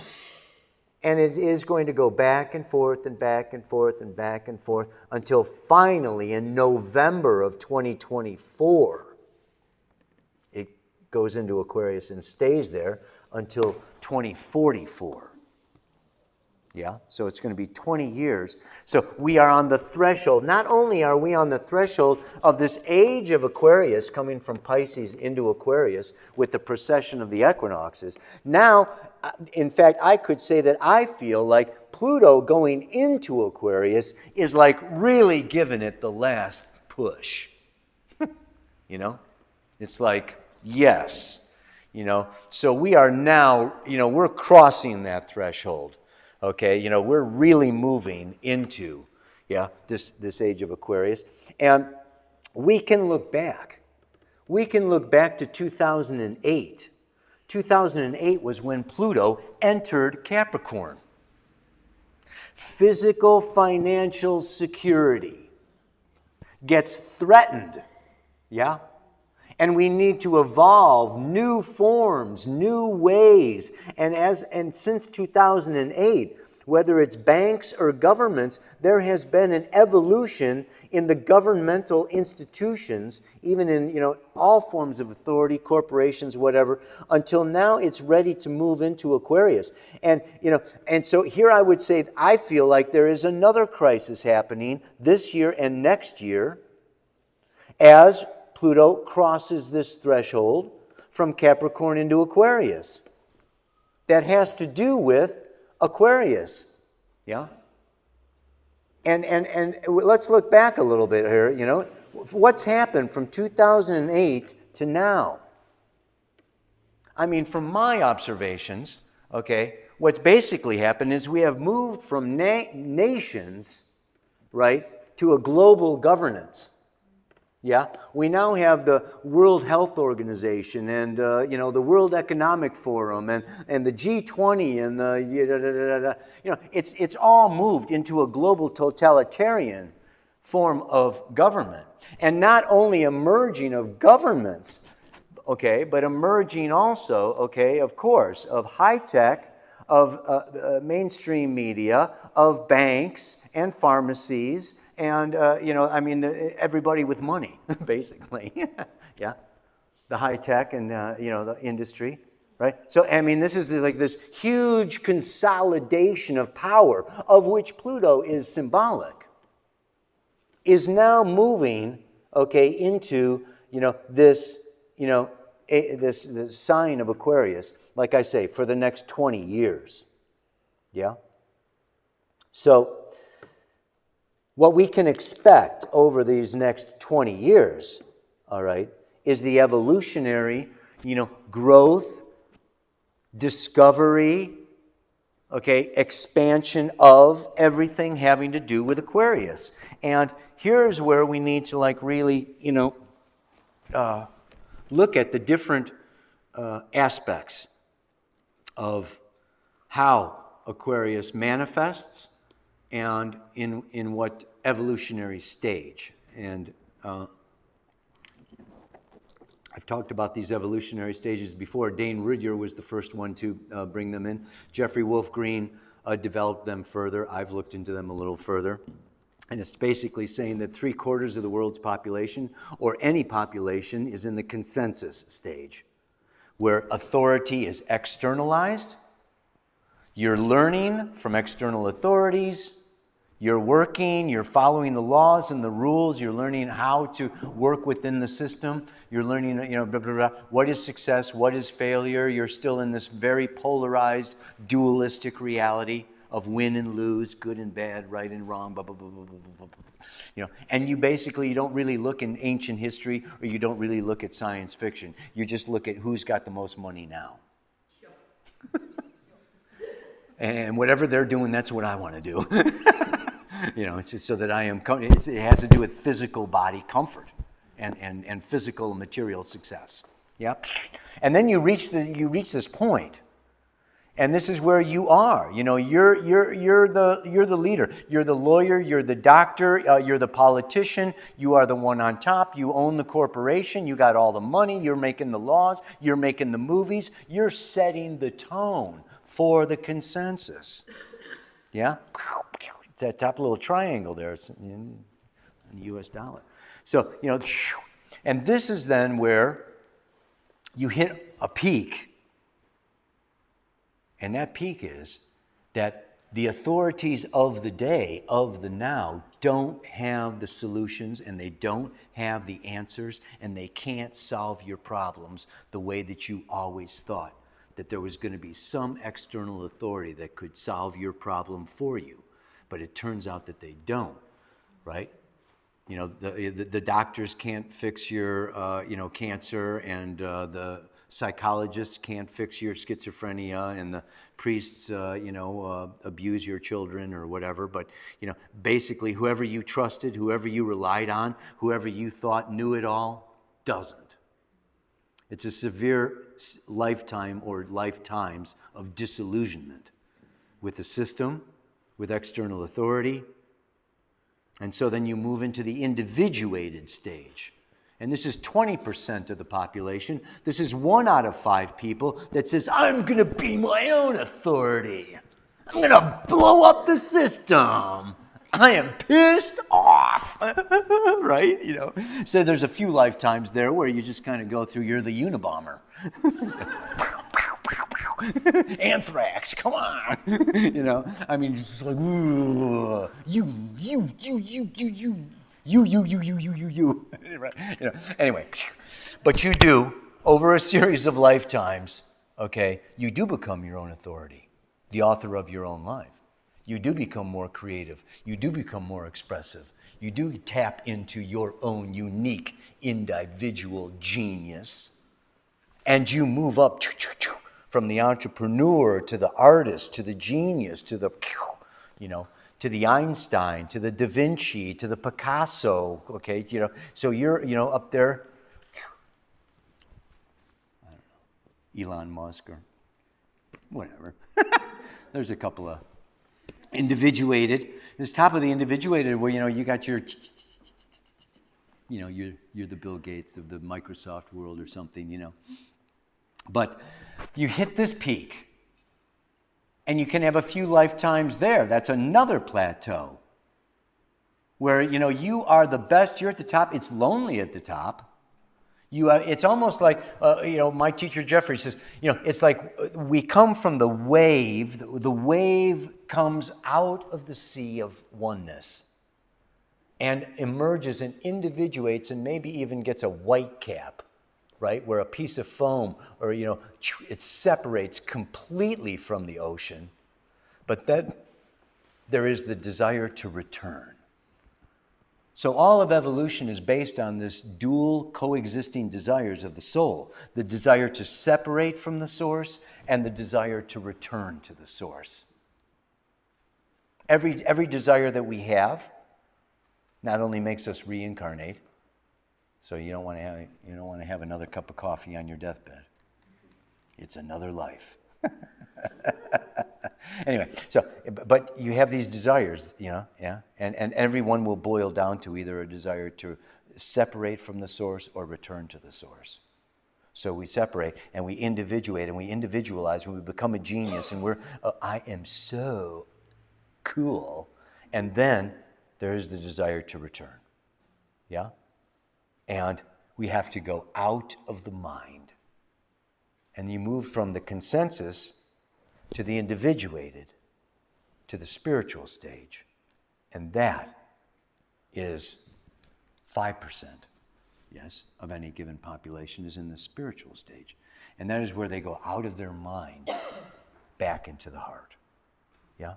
[SPEAKER 1] And it is going to go back and forth and back and forth and back and forth until finally in November of 2024, it goes into Aquarius and stays there until 2044. Yeah, so it's going to be 20 years. So we are on the threshold. Not only are we on the threshold of this age of Aquarius coming from Pisces into Aquarius with the precession of the equinoxes. Now, in fact, I could say that I feel like Pluto going into Aquarius is like really giving it the last push. It's like, yes. So we are now, we're crossing that threshold. Okay, we're really moving into, this age of Aquarius. And we can look back. We can look back to 2008. 2008 was when Pluto entered Capricorn. Physical financial security gets threatened, yeah? And we need to evolve new forms, new ways. And since 2008, whether it's banks or governments, there has been an evolution in the governmental institutions, even in all forms of authority, corporations, whatever, until now it's ready to move into Aquarius. And so here I would say I feel like there is another crisis happening this year and next year as Pluto crosses this threshold from Capricorn into Aquarius. That has to do with Aquarius, yeah? And let's look back a little bit here, What's happened from 2008 to now? I mean, from my observations, okay, what's basically happened is we have moved from nations, right, to a global governance. Yeah, we now have the World Health Organization and the World Economic Forum and the G20 and the it's all moved into a global totalitarian form of government, and not only a merging of governments, okay, but a merging also, okay, of course, of high tech, of mainstream media, of banks and pharmacies. And, everybody with money, basically, yeah, the high tech and, the industry, right? So, this is like this huge consolidation of power, of which Pluto is symbolic, is now moving, okay, into, this sign of Aquarius, like I say, for the next 20 years, yeah? So, what we can expect over these next 20 years, all right, is the evolutionary, growth, discovery, okay, expansion of everything having to do with Aquarius. And here's where we need to really, look at the different aspects of how Aquarius manifests and in what evolutionary stage. And I've talked about these evolutionary stages before. Dane Rudhyar was the first one to bring them in. Jeffrey Wolf Green developed them further. I've looked into them a little further. And it's basically saying that 3/4 of the world's population, or any population, is in the consensus stage, where authority is externalized. You're learning from external authorities. You're working, you're following the laws and the rules, you're learning how to work within the system, you're learning, blah, blah, blah, what is success, what is failure. You're still in this very polarized, dualistic reality of win and lose, good and bad, right and wrong, blah, blah, blah, blah, blah, blah. And you don't really look in ancient history, or you don't really look at science fiction. You just look at who's got the most money now. And whatever they're doing, that's what I want to do. It's just so that it has to do with physical body comfort and physical material success. Yeah. And then you reach this point, and this is where you are. You're the leader. You're the lawyer. You're the doctor. You're the politician. You are the one on top. You own the corporation. You got all the money. You're making the laws. You're making the movies. You're setting the tone for the consensus. Yeah? It's that top little triangle there. It's in the US dollar. So, and this is then where you hit a peak. And that peak is that the authorities of the day, of the now, don't have the solutions, and they don't have the answers, and they can't solve your problems the way that you always thought, that there was going to be some external authority that could solve your problem for you. But it turns out that they don't, right? The doctors can't fix your, cancer, and the psychologists can't fix your schizophrenia, and the priests, abuse your children or whatever. But, basically whoever you trusted, whoever you relied on, whoever you thought knew it all, doesn't. It's a severe lifetime or lifetimes of disillusionment with the system, with external authority. And so then you move into the individuated stage. And this is 20% of the population. This is 1 out of 5 people that says, I'm going to be my own authority. I'm going to blow up the system. I am pissed off, right? So there's a few lifetimes there where you just kind of go through, you're the Unabomber. Anthrax, come on. Just like, you. Right? Anyway, but you do, over a series of lifetimes, okay, you do become your own authority, the author of your own life. You do become more creative. You do become more expressive. You do tap into your own unique individual genius. And you move up from the entrepreneur to the artist, to the genius, to the, to the Einstein, to the Da Vinci, to the Picasso, okay? So you're, up there, I don't know, Elon Musk or whatever. There's a couple of individuated. This top of the individuated where, you got your, you're the Bill Gates of the Microsoft world or something, But you hit this peak, and you can have a few lifetimes there. That's another plateau where, you are the best. You're at the top. It's lonely at the top. It's almost like, my teacher Jeffrey says, it's like we come from the wave. The wave comes out of the sea of oneness and emerges and individuates and maybe even gets a white cap, right? Where a piece of foam or, it separates completely from the ocean. But then there is the desire to return. So all of evolution is based on this dual coexisting desires of the soul, the desire to separate from the source and the desire to return to the source. Every desire that we have not only makes us reincarnate, so you don't want to have another cup of coffee on your deathbed. It's another life. Anyway, so, but you have these desires, and everyone will boil down to either a desire to separate from the source or return to the source. So we separate and we individuate and we individualize and we become a genius and I am so cool. And then there is the desire to return. Yeah? And we have to go out of the mind. And you move from the consensus to the individuated, to the spiritual stage. And that is 5%, yes, of any given population is in the spiritual stage. And that is where they go out of their mind, back into the heart. Yeah?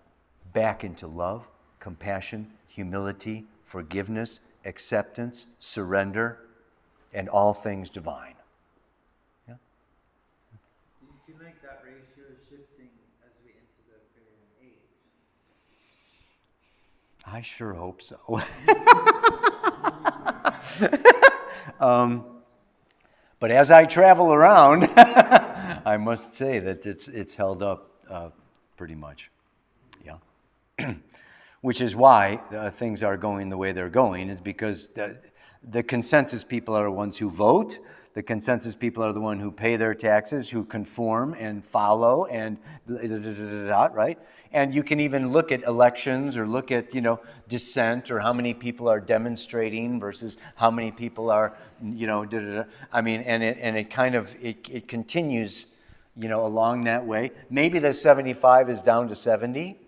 [SPEAKER 1] Back into love, compassion, humility, forgiveness, acceptance, surrender, and all things divine. Yeah?
[SPEAKER 2] Do you feel like that ratio is shifting as we enter the Aquarian age?
[SPEAKER 1] I sure hope so. But as I travel around, I must say that it's held up pretty much. Yeah. Which is why things are going the way they're going, is because the consensus people are the ones who vote. The consensus people are the ones who pay their taxes, who conform and follow, and right? And you can even look at elections or look at, dissent or how many people are demonstrating versus how many people are, I mean, and it kind of, it continues, along that way. Maybe the 75 is down to 70,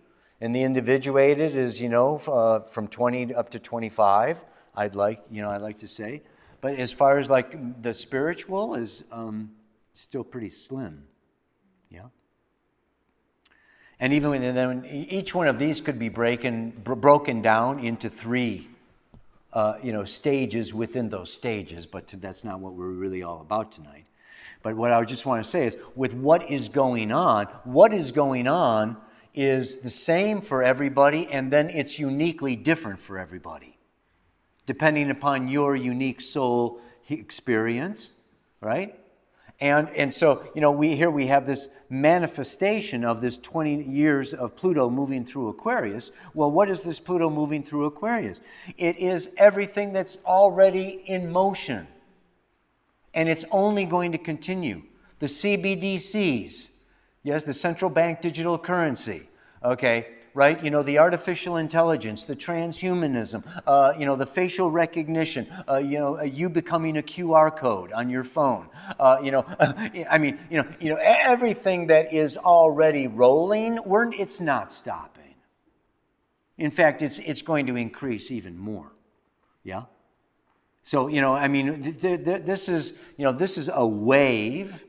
[SPEAKER 1] and the individuated is, from 20 up to 25, I'd like to say. But as far as like the spiritual is still pretty slim, yeah. And even then, each one of these could be broken down into 3, stages within those stages. But that's not what we're really all about tonight. But what I just want to say is, with what is going on is the same for everybody, and then it's uniquely different for everybody, depending upon your unique soul experience, right? And so, we have this manifestation of this 20 years of Pluto moving through Aquarius. Well, what is this Pluto moving through Aquarius? It is everything that's already in motion. And it's only going to continue. The CBDCs, yes, the central bank digital currency, okay, right? The artificial intelligence, the transhumanism, the facial recognition, you becoming a QR code on your phone, everything that is already rolling, it's not stopping. In fact, it's going to increase even more, yeah? So, this is a wave,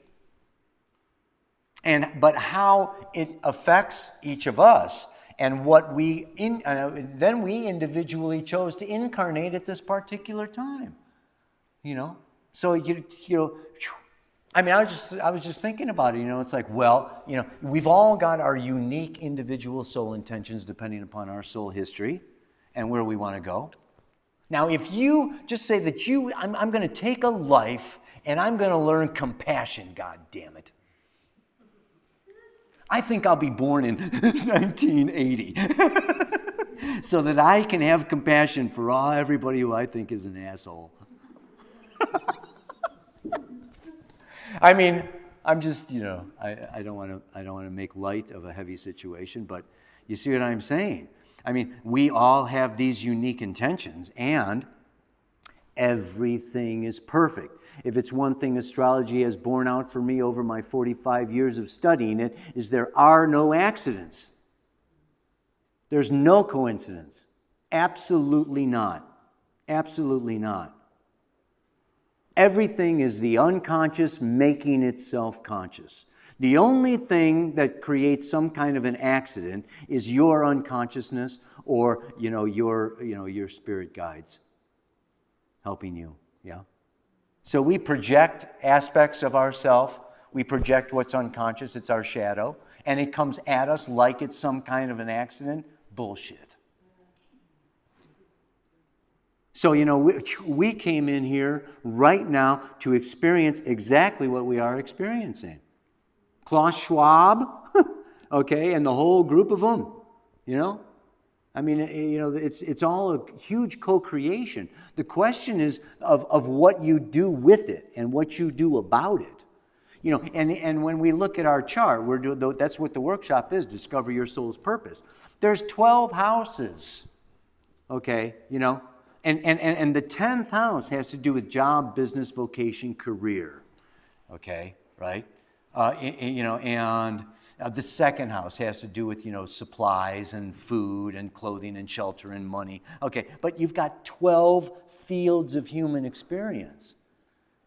[SPEAKER 1] but how it affects each of us and what then we individually chose to incarnate at this particular time, So, I was just thinking about it, it's like, well, we've all got our unique individual soul intentions depending upon our soul history and where we want to go. Now, if you just say that I'm going to take a life and I'm going to learn compassion, God damn it. I think I'll be born in 1980 so that I can have compassion for everybody who I think is an asshole. I'm just, I don't want to make light of a heavy situation, but you see what I'm saying? We all have these unique intentions, and everything is perfect. If it's one thing astrology has borne out for me over my 45 years of studying it, is there are no accidents. There's no coincidence. Absolutely not. Absolutely not. Everything is the unconscious making itself conscious. The only thing that creates some kind of an accident is your unconsciousness or, your spirit guides helping you, yeah? So we project aspects of ourselves. We project what's unconscious. It's our shadow. And it comes at us like it's some kind of an accident. Bullshit. So, we came in here right now to experience exactly what we are experiencing. Klaus Schwab, okay, and the whole group of them, it's all a huge co-creation. The question is of what you do with it and what you do about it. And when we look at our chart, that's what the workshop is, Discover Your Soul's Purpose. There's 12 houses, okay, and the 10th house has to do with job, business, vocation, career, okay, right? And the second house has to do with, supplies and food and clothing and shelter and money. Okay, but you've got 12 fields of human experience.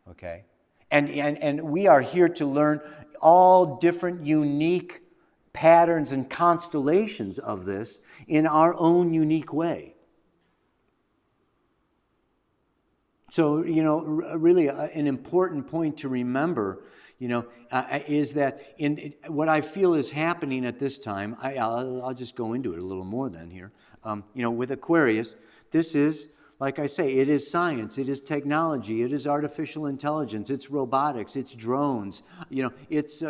[SPEAKER 1] Okay, and we are here to learn all different unique patterns and constellations of this in our own unique way. So, really an important point to remember, is that what I feel is happening at this time, I'll just go into it a little more then here. With Aquarius, this is, like I say, it is science, it is technology, it is artificial intelligence, it's robotics, it's drones, it's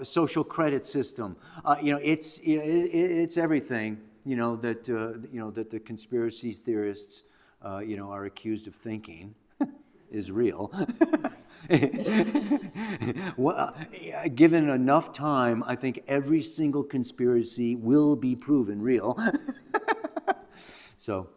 [SPEAKER 1] social credit system, it's everything, that the conspiracy theorists are accused of thinking is real. Well, given enough time, I think every single conspiracy will be proven real. So,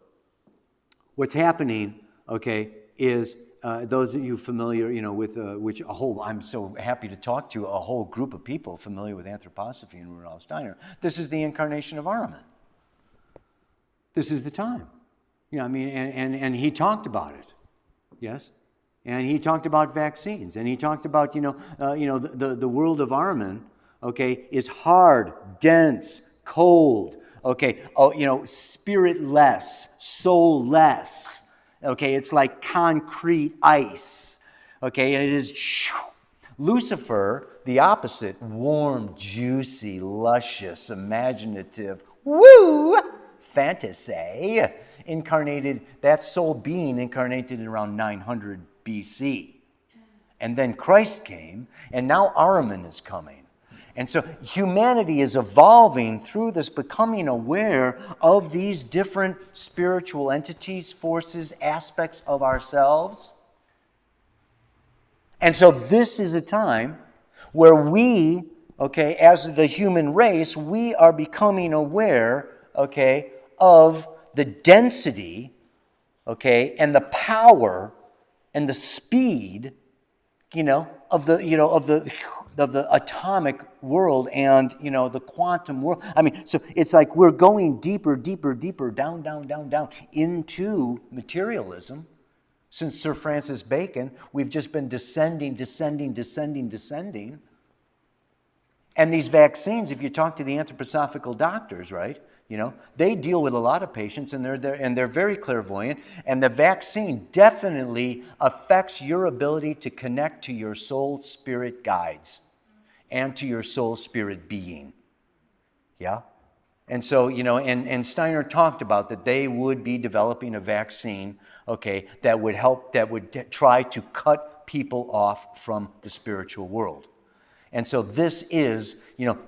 [SPEAKER 1] what's happening, okay, is those of you familiar, with I'm so happy to talk to a whole group of people familiar with anthroposophy and Rudolf Steiner. This is the incarnation of Ahriman. This is the time. And he talked about it, yes, and he talked about vaccines, and he talked about the world of Ahriman, okay, is hard, dense, cold, okay, spiritless, soulless, okay, it's like concrete ice, okay, and it is Lucifer, the opposite, warm, juicy, luscious, imaginative, woo, fantasy, incarnated, that soul being incarnated in around 900 BC. And then Christ came, and now Ahriman is coming. And so humanity is evolving through this, becoming aware of these different spiritual entities, forces, aspects of ourselves. And so this is a time where we, okay, as the human race, we are becoming aware, okay, of the density, okay, and the power and the speed, of the atomic world and, the quantum world. I mean, so it's like we're going deeper, deeper, deeper, down, down, down, down into materialism. Since Sir Francis Bacon, we've just been descending, descending, descending, descending. And these vaccines, if you talk to the anthroposophical doctors, right, they deal with a lot of patients, and they're very clairvoyant. And the vaccine definitely affects your ability to connect to your soul spirit guides and to your soul spirit being. Yeah? And so, and Steiner talked about that they would be developing a vaccine, okay, that would help, that would try to cut people off from the spiritual world. And so this is,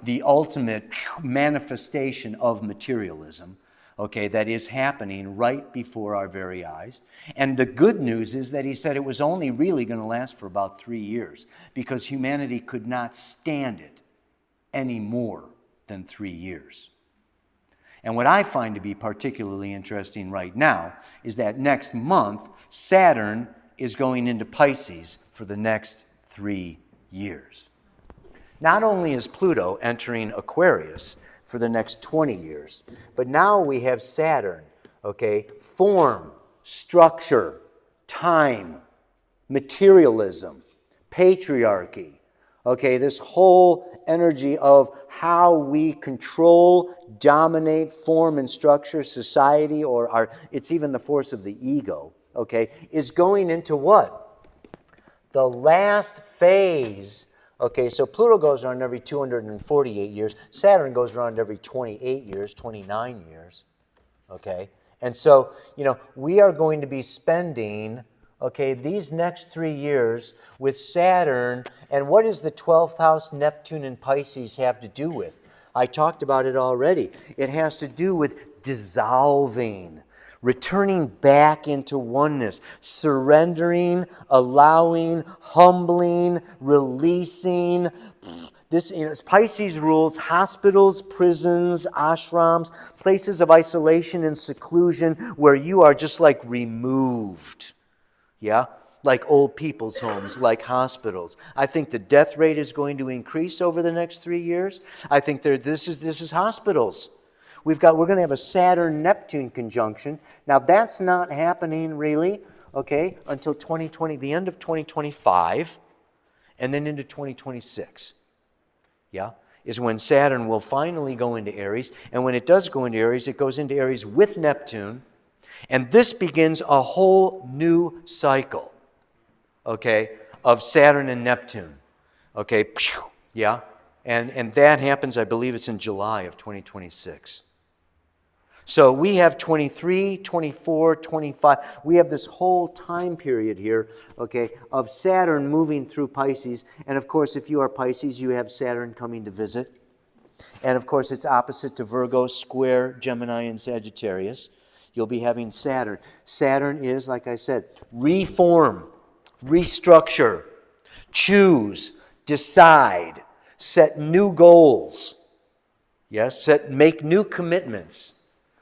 [SPEAKER 1] the ultimate manifestation of materialism, okay, that is happening right before our very eyes. And the good news is that he said it was only really going to last for about 3 years because humanity could not stand it any more than 3 years. And what I find to be particularly interesting right now is that next month, Saturn is going into Pisces for the next 3 years. Not only is Pluto entering Aquarius for the next 20 years, but now we have Saturn, okay, form, structure, time, materialism, patriarchy, okay, this whole energy of how we control, dominate, form, and structure society, or it's even the force of the ego, okay, is going into what? The last phase. Okay, so Pluto goes around every 248 years. Saturn goes around every 28 years, 29 years. Okay, and so, we are going to be spending, okay, these next 3 years with Saturn. And what does the 12th house, Neptune, and Pisces have to do with? I talked about it already. It has to do with dissolving, returning back into oneness, surrendering, allowing, humbling, releasing. This, Pisces rules hospitals, prisons, ashrams, places of isolation and seclusion where you are just like removed. Yeah? Like old people's homes, like hospitals. I think the death rate is going to increase over the next 3 years. I think this is hospitals. We're going to have a Saturn-Neptune conjunction. Now, that's not happening really, okay, until the end of 2025, and then into 2026. Yeah, is when Saturn will finally go into Aries. And when it does go into Aries, it goes into Aries with Neptune. And this begins a whole new cycle, okay, of Saturn and Neptune. Okay, yeah, and that happens, I believe it's in July of 2026. So we have 23, 24, 25. We have this whole time period here, okay, of Saturn moving through Pisces. And of course, if you are Pisces, you have Saturn coming to visit. And of course, it's opposite to Virgo, square Gemini and Sagittarius. You'll be having Saturn. Saturn is, like I said, reform, restructure, choose, decide, set new goals. Yes, make new commitments.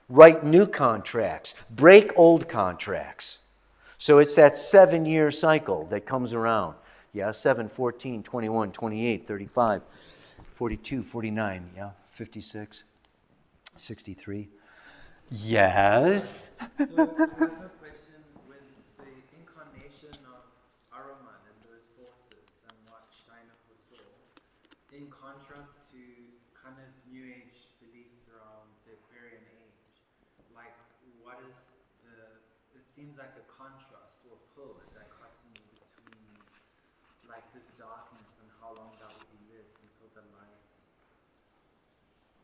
[SPEAKER 1] Write new contracts, break old contracts. So it's that 7-year cycle that comes around. Yeah, 7, 14, 21, 28, 35, 42, 49, yeah, 56, 63. Yes?
[SPEAKER 2] So I have a question with the incarnation of Ahriman and those forces and what Steiner foresaw, in contrast to kind of New Age beliefs around the Aquarian age. Like, what is it seems like a contrast or pull, a dichotomy between like this darkness and how long that will be lived until the light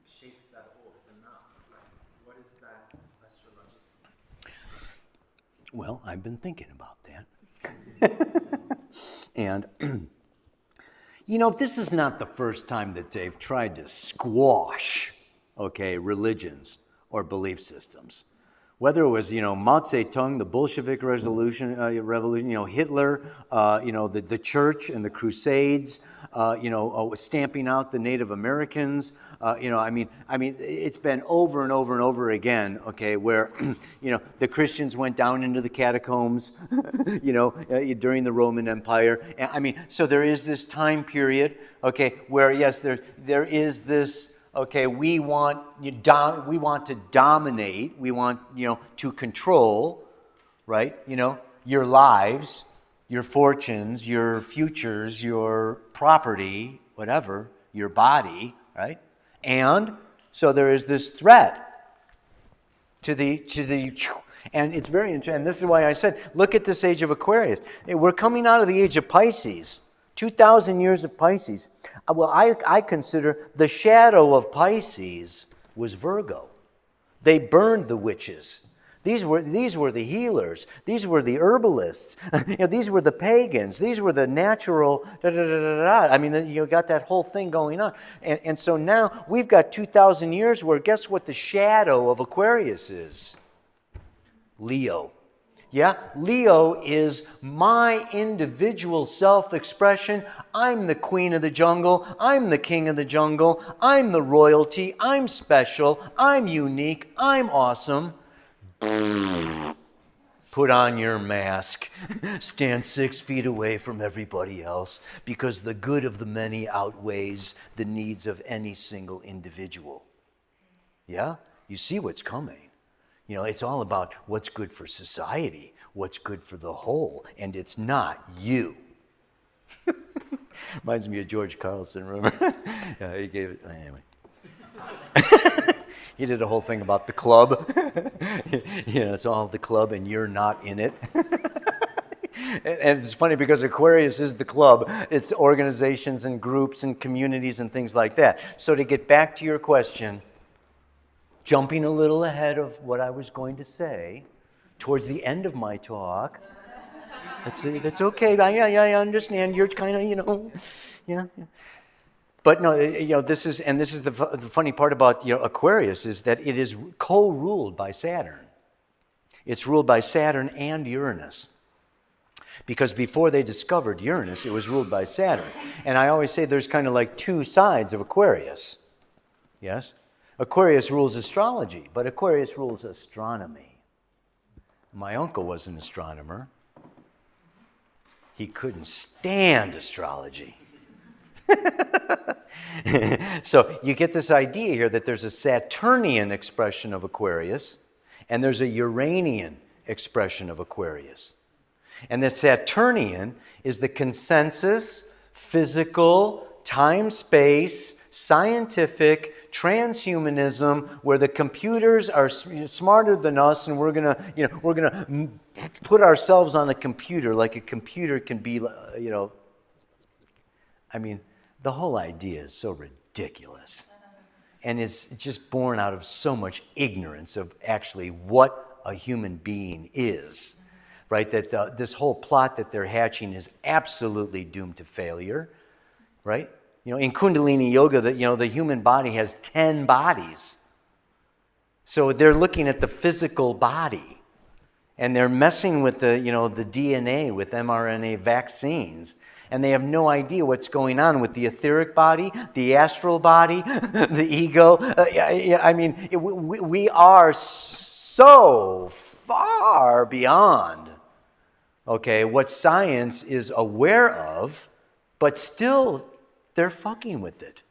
[SPEAKER 2] shakes that off enough. Like, what is that astrologically?
[SPEAKER 1] Well, I've been thinking about that. And, you know, this is not the first time that they've tried to squash, okay, religions or belief systems. Whether it was, you know, Mao Zedong, the Bolshevik revolution, you know, Hitler, you know, the church and the Crusades, you know, stamping out the Native Americans, you know, I mean, it's been over and over and over again, okay, where, you know, the Christians went down into the catacombs, you know, during the Roman Empire. I mean, so there is this time period, okay, where yes, there is this. Okay, we want to dominate. We want, you know, to control, right? You know, your lives, your fortunes, your futures, your property, whatever, your body, right? And so there is this threat to the, and it's very interesting. And this is why I said, look at this age of Aquarius. We're coming out of the age of Pisces. 2,000 years of Pisces. Well, I consider the shadow of Pisces was Virgo. They burned the witches. These were the healers. These were the herbalists. You know, these were the pagans. These were the natural. I mean, you got that whole thing going on. And so now we've got 2,000 years where guess what the shadow of Aquarius is? Leo. Yeah, Leo is my individual self-expression. I'm the queen of the jungle. I'm the king of the jungle. I'm the royalty. I'm special. I'm unique. I'm awesome. Put on your mask. Stand 6 feet away from everybody else because the good of the many outweighs the needs of any single individual. Yeah, you see what's coming. You know, it's all about what's good for society, what's good for the whole, and it's not you. Reminds me of George Carlson, remember? Yeah, he gave it, anyway. He did a whole thing about the club. You know, it's all the club and you're not in it. And it's funny because Aquarius is the club. It's organizations and groups and communities and things like that. So to get back to your question, jumping a little ahead of what I was going to say, towards the end of my talk, that's okay. I understand. You're kind of, you know, yeah. But no, you know, this is the funny part about, you know, Aquarius is that it is co-ruled by Saturn. It's ruled by Saturn and Uranus. Because before they discovered Uranus, it was ruled by Saturn. And I always say there's kind of like two sides of Aquarius. Yes? Aquarius rules astrology, but Aquarius rules astronomy. My uncle was an astronomer. He couldn't stand astrology. So you get this idea here that there's a Saturnian expression of Aquarius and there's a Uranian expression of Aquarius. And the Saturnian is the consensus, physical, time-space, scientific, transhumanism, where the computers are smarter than us, and we're gonna put ourselves on a computer like a computer can be, you know. I mean, the whole idea is so ridiculous, and it's just born out of so much ignorance of actually what a human being is, right? That this whole plot that they're hatching is absolutely doomed to failure. Right? You know, in Kundalini Yoga, the human body has 10 bodies. So they're looking at the physical body, and they're messing with the DNA with mRNA vaccines, and they have no idea what's going on with the etheric body, the astral body, the ego. I mean, we are so far beyond, okay, what science is aware of, but still they're fucking with it.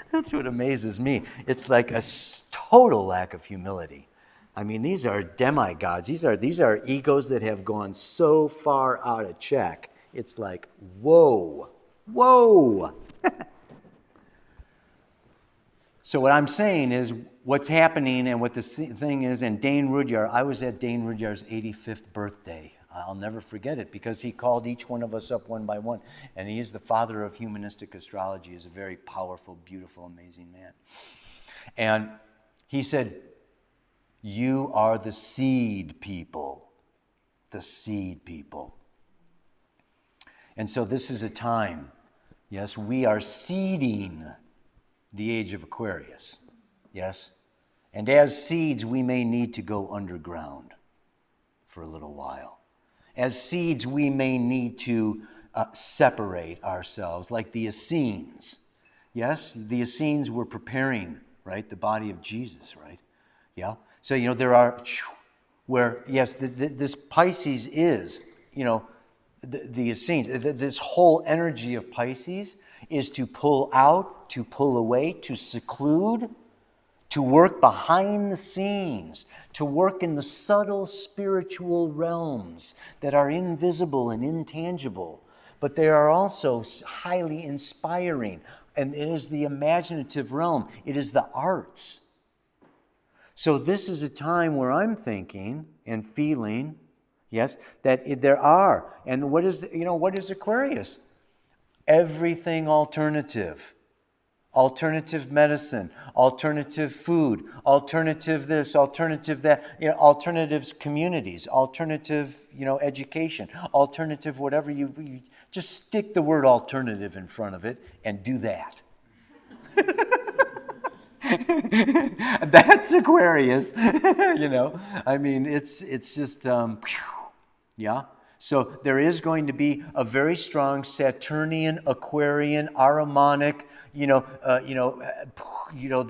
[SPEAKER 1] That's what amazes me. It's like a total lack of humility. I mean, these are demigods. These are egos that have gone so far out of check. It's like, whoa, whoa. So what I'm saying is what's happening and what the thing is, and Dane Rudyard, I was at Dane Rudyard's 85th birthday I'll never forget it, because he called each one of us up one by one. And he is the father of humanistic astrology. He's a very powerful, beautiful, amazing man. And he said, you are the seed people. The seed people. And so this is a time, yes, we are seeding the age of Aquarius. Yes? And as seeds, we may need to go underground for a little while. As seeds, we may need to separate ourselves, like the Essenes. Yes, the Essenes were preparing, right, the body of Jesus, right? Yeah. So, there are where, yes, this Pisces is, the Essenes. This whole energy of Pisces is to pull out, to pull away, to seclude, to work behind the scenes, to work in the subtle spiritual realms that are invisible and intangible, but they are also highly inspiring. And it is the imaginative realm. It is the arts. So this is a time where I'm thinking and feeling, yes, that there are. And what is Aquarius? Everything alternative. Alternative medicine, alternative food, alternative this, alternative that, alternative communities, alternative, education, alternative whatever. You just stick the word alternative in front of it and do that. That's Aquarius. I mean, it's just, yeah. So there is going to be a very strong Saturnian, Aquarian, Ahrimanic,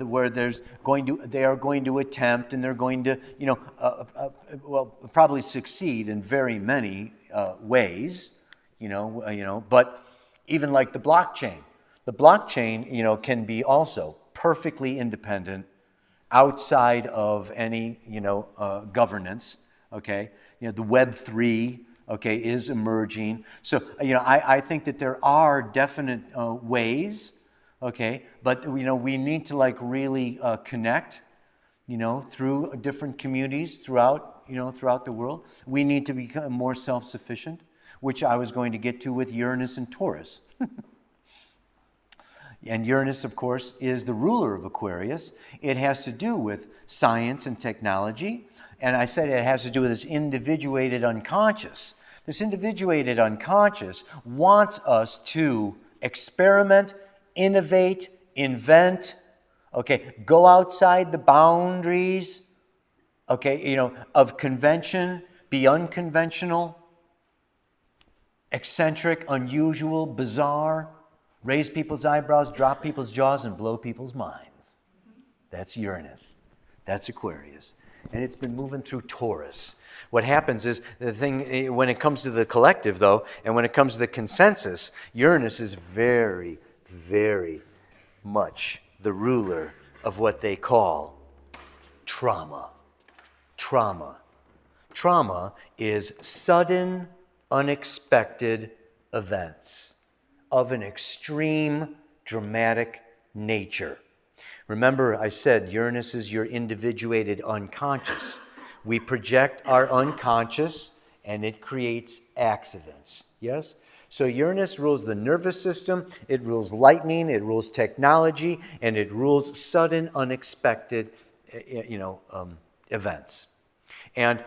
[SPEAKER 1] where they are going to attempt, and they're going to, probably succeed in very many ways, but even like the blockchain, can be also perfectly independent, outside of any, governance. Okay, the Web3. Okay, is emerging. So, I think that there are definite ways, okay, but, we need to really connect, through different communities throughout the world. We need to become more self-sufficient, which I was going to get to with Uranus and Taurus. And Uranus, of course, is the ruler of Aquarius. It has to do with science and technology. And I said it has to do with this individuated unconscious. This individuated unconscious wants us to experiment, innovate, invent, okay, go outside the boundaries, okay, of convention, be unconventional, eccentric, unusual, bizarre, raise people's eyebrows, drop people's jaws, and blow people's minds. That's Uranus. That's Aquarius. And it's been moving through Taurus. What happens is, the thing, when it comes to the collective, though, and when it comes to the consensus, Uranus is very, very much the ruler of what they call trauma. Trauma. Trauma is sudden, unexpected events of an extreme, dramatic nature. Remember, I said Uranus is your individuated unconscious. We project our unconscious, and it creates accidents. Yes? So Uranus rules the nervous system, it rules lightning, it rules technology, and it rules sudden, unexpected, events. And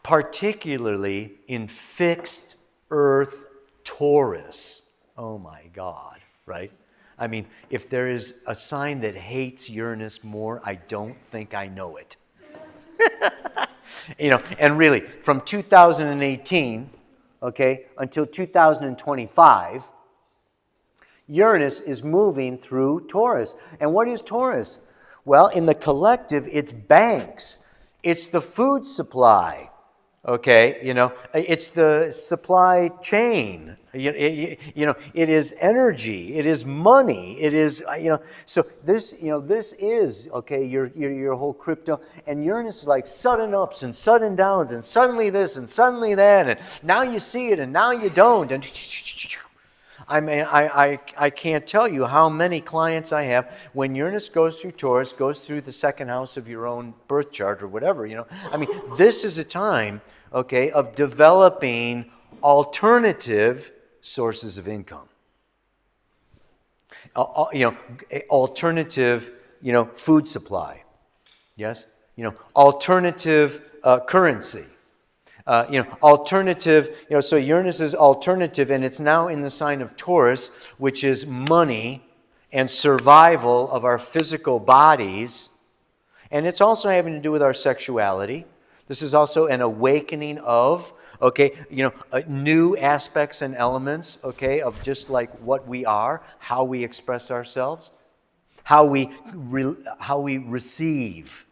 [SPEAKER 1] particularly in fixed Earth Taurus. Oh my God, right? I mean, if there is a sign that hates Uranus more, I don't think I know it. And really, from 2018, okay, until 2025, Uranus is moving through Taurus. And what is Taurus? Well, in the collective, it's banks. It's the food supply. Okay, it's the supply chain. It is energy. It is money. It is, So this is okay. Your whole crypto, and Uranus is like sudden ups and sudden downs, and suddenly this and suddenly that, and now you see it and now you don't, and I mean, I can't tell you how many clients I have when Uranus goes through Taurus, goes through the second house of your own birth chart or whatever, I mean, this is a time okay, of developing alternative sources of income. Alternative, food supply. Yes? Alternative currency. Alternative, so Uranus is alternative, and it's now in the sign of Taurus, which is money and survival of our physical bodies. And it's also having to do with our sexuality. This is also an awakening of, new aspects and elements, of just like what we are, how we express ourselves, how we receive.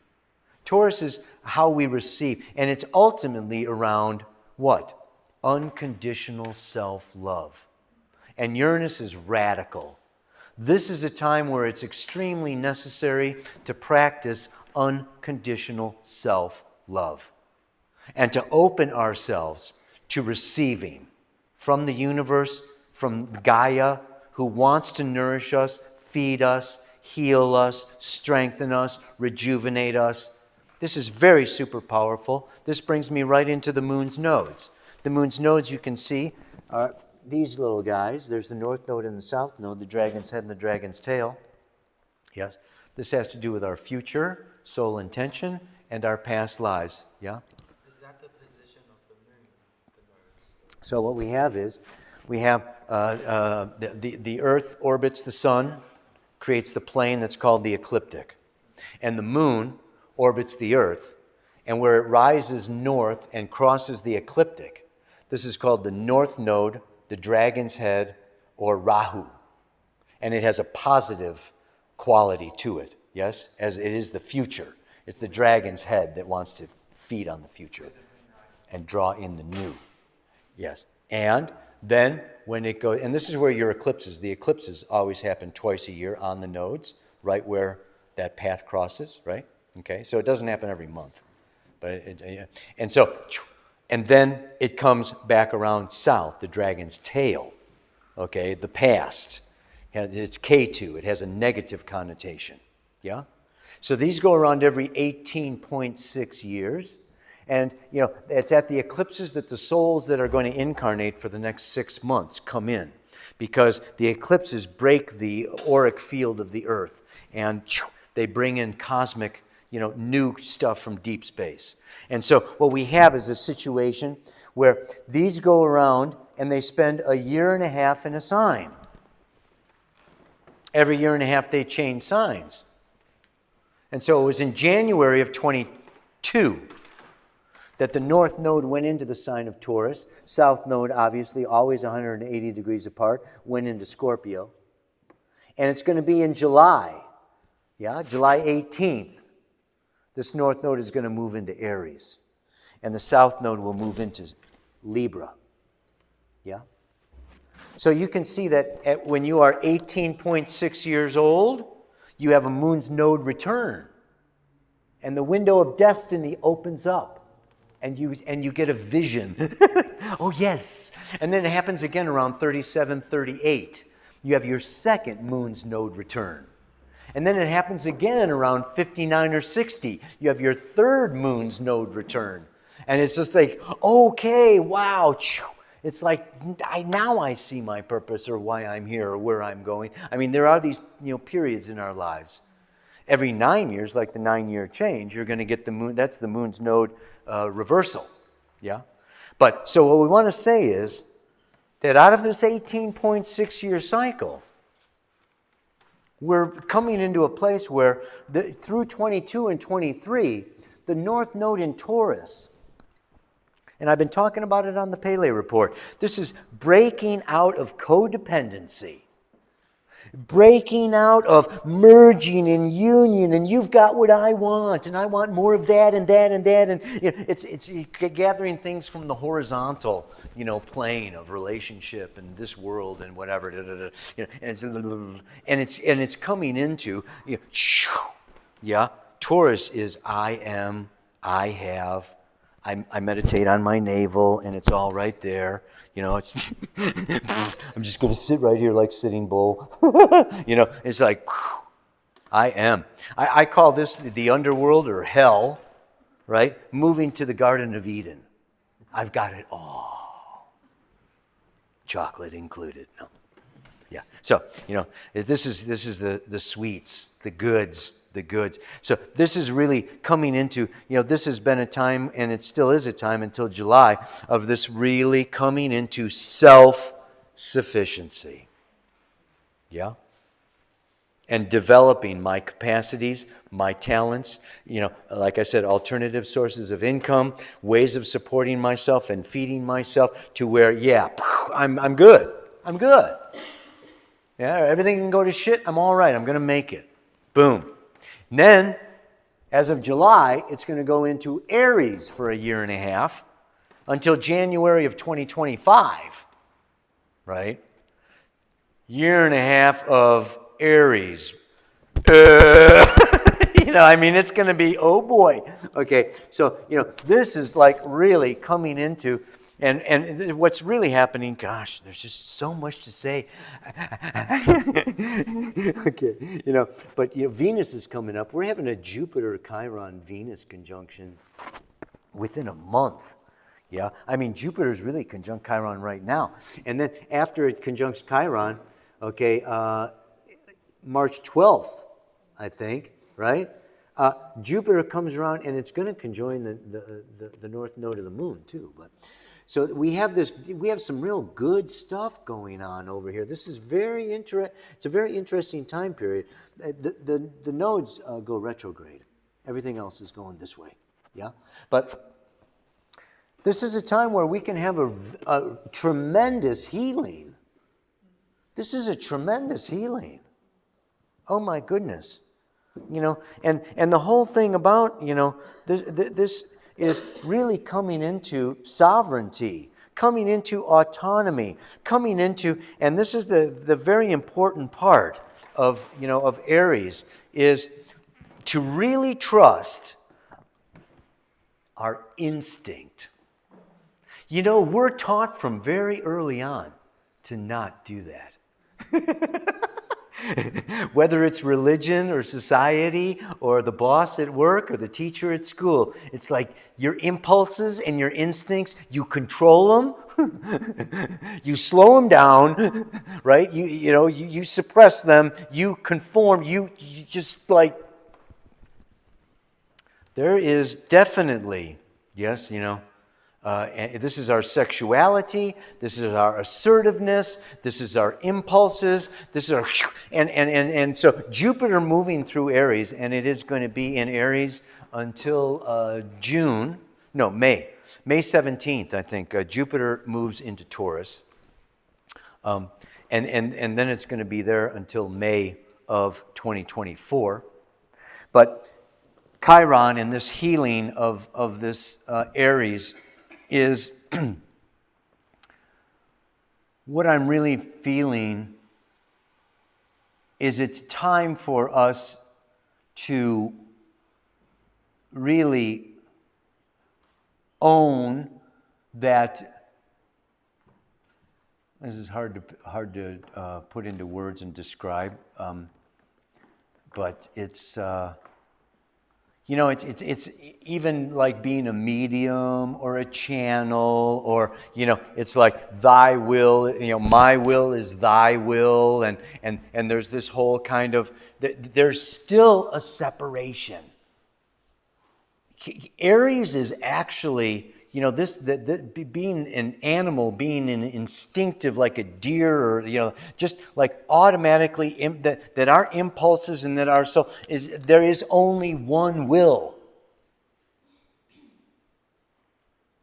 [SPEAKER 1] Taurus is how we receive, and it's ultimately around what? Unconditional self-love. And Uranus is radical. This is a time where it's extremely necessary to practice unconditional self-love and to open ourselves to receiving from the universe, from Gaia, who wants to nourish us, feed us, heal us, strengthen us, rejuvenate us. This is very super powerful. This brings me right into the moon's nodes. The moon's nodes, you can see, are these little guys. There's the north node and the south node, the dragon's head and the dragon's tail. Yes. This has to do with our future, soul intention, and our past lives. Yeah?
[SPEAKER 2] Is that the position of the moon, the nodes?
[SPEAKER 1] So what we have is, we have the Earth orbits the sun, creates the plane that's called the ecliptic. And the moon orbits the Earth, and where it rises north and crosses the ecliptic, this is called the north node, the dragon's head, or Rahu. And it has a positive quality to it, yes? As it is the future. It's the dragon's head that wants to feed on the future and draw in the new. Yes. And then when it goes, and this is where your eclipses, the eclipses always happen twice a year on the nodes, right where that path crosses, right? Okay, so it doesn't happen every month. But and then it comes back around south, the dragon's tail, okay, the past. It's K2, it has a negative connotation, yeah? So these go around every 18.6 years. And, it's at the eclipses that the souls that are going to incarnate for the next 6 months come in. Because the eclipses break the auric field of the Earth. And they bring in cosmic, new stuff from deep space. And so what we have is a situation where these go around and they spend a year and a half in a sign. Every year and a half they change signs. And so it was in January of 22 that the north node went into the sign of Taurus. South node, obviously, always 180 degrees apart, went into Scorpio. And it's going to be in July, July 18th. This north node is going to move into Aries. And the south node will move into Libra. Yeah? So you can see that when you are 18.6 years old, you have a moon's node return. And the window of destiny opens up. And you get a vision. Oh, yes. And then it happens again around 37, 38. You have your second moon's node return. And then it happens again around 59 or 60. You have your third moon's node return. And it's just like, okay, wow. It's like, now I see my purpose or why I'm here or where I'm going. I mean, there are these periods in our lives. Every 9 years, like the 9-year change, you're going to get the moon. That's the moon's node reversal. Yeah? But so what we want to say is that out of this 18.6-year cycle, we're coming into a place where through 22 and 23, the north node in Taurus, and I've been talking about it on the Pele Report, this is breaking out of codependency. Breaking out of merging in union, and you've got what I want, and I want more of that and that and that, and it's gathering things from the horizontal, plane of relationship and this world and whatever, and it's coming into, Taurus is I am, I have, I meditate on my navel, and it's all right there. It's I'm just going to sit right here like Sitting Bull. It's like, I am. I call this the underworld or hell, right? Moving to the Garden of Eden. I've got it all. Chocolate included. No. Yeah. So, this is the sweets, the goods. So this is really coming into, this has been a time, and it still is a time until July, of this really coming into self-sufficiency. Yeah? And developing my capacities, my talents, like I said, alternative sources of income, ways of supporting myself and feeding myself to where, I'm good. I'm good. Yeah, everything can go to shit. I'm all right. I'm going to make it. Boom. And then, as of July, it's going to go into Aries for a year and a half until January of 2025. Right? Year and a half of Aries. It's going to be, oh boy. Okay, so, this is like really coming into, and what's really happening, gosh, there's just so much to say. Okay, but Venus is coming up. We're having a Jupiter-Chiron-Venus conjunction within a month. Yeah, Jupiter's really conjunct Chiron right now. And then after it conjuncts Chiron, okay, March 12th, I think, right? Jupiter comes around, and it's going to conjoin the north node of the moon too. But so we have some real good stuff going on over here. This is it's a very interesting time period. The nodes go retrograde. Everything else is going this way. Yeah, but this is a time where we can have a tremendous healing. This is a tremendous healing. Oh my goodness. And the whole thing about, this is really coming into sovereignty, coming into autonomy, coming into, and this is the very important part of Aries, is to really trust our instinct. We're taught from very early on to not do that. Whether it's religion or society or the boss at work or the teacher at school, it's like your impulses and your instincts, you control them, you slow them down, right? You suppress them, you conform, you just like, there is definitely, yes, and this is our sexuality, this is our assertiveness, this is our impulses, this is our, and so Jupiter moving through Aries, and it is going to be in Aries until May 17th, I think. Jupiter moves into Taurus, and then it's going to be there until May of 2024. But Chiron and this healing of this Aries is what I'm really feeling is it's time for us to really own that. This is hard to put into words and describe, but it's. It's even like being a medium or a channel, or, it's like thy will, my will is thy will, and there's this whole kind of, there's still a separation. Aries is actually, being an animal, being an instinctive like a deer, or just like automatically that our impulses and that our soul there is only one will.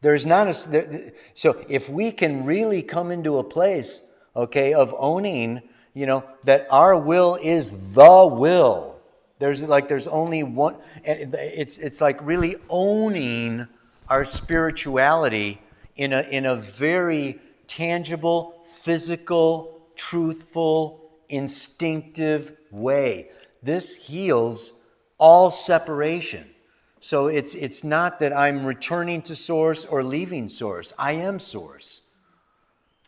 [SPEAKER 1] There's not so if we can really come into a place, okay, of owning, that our will is the will. There's only one. It's like really owning our spirituality in a very tangible, physical, truthful, instinctive way. This heals all separation. So it's not that I'm returning to Source or leaving Source. I am Source,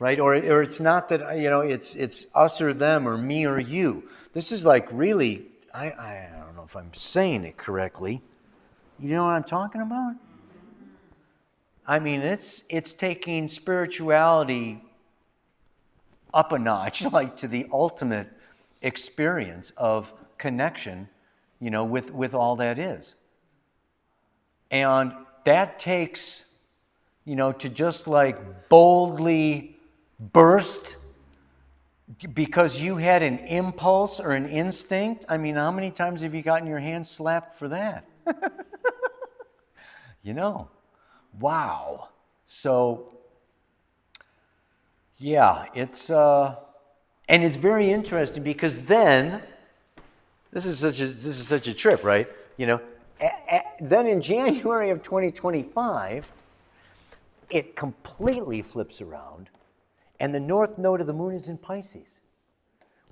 [SPEAKER 1] right? Or it's not that it's us or them or me or you. This is like really, I don't know if I'm saying it correctly. You know what I'm talking about? I mean, it's taking spirituality up a notch, like to the ultimate experience of connection, with all that is. And that takes, to just like boldly burst because you had an impulse or an instinct. I mean, how many times have you gotten your hand slapped for that? Wow. So, yeah, it's and it's very interesting because then this is such a trip, right? Then in January of 2025, it completely flips around, and the north node of the moon is in Pisces,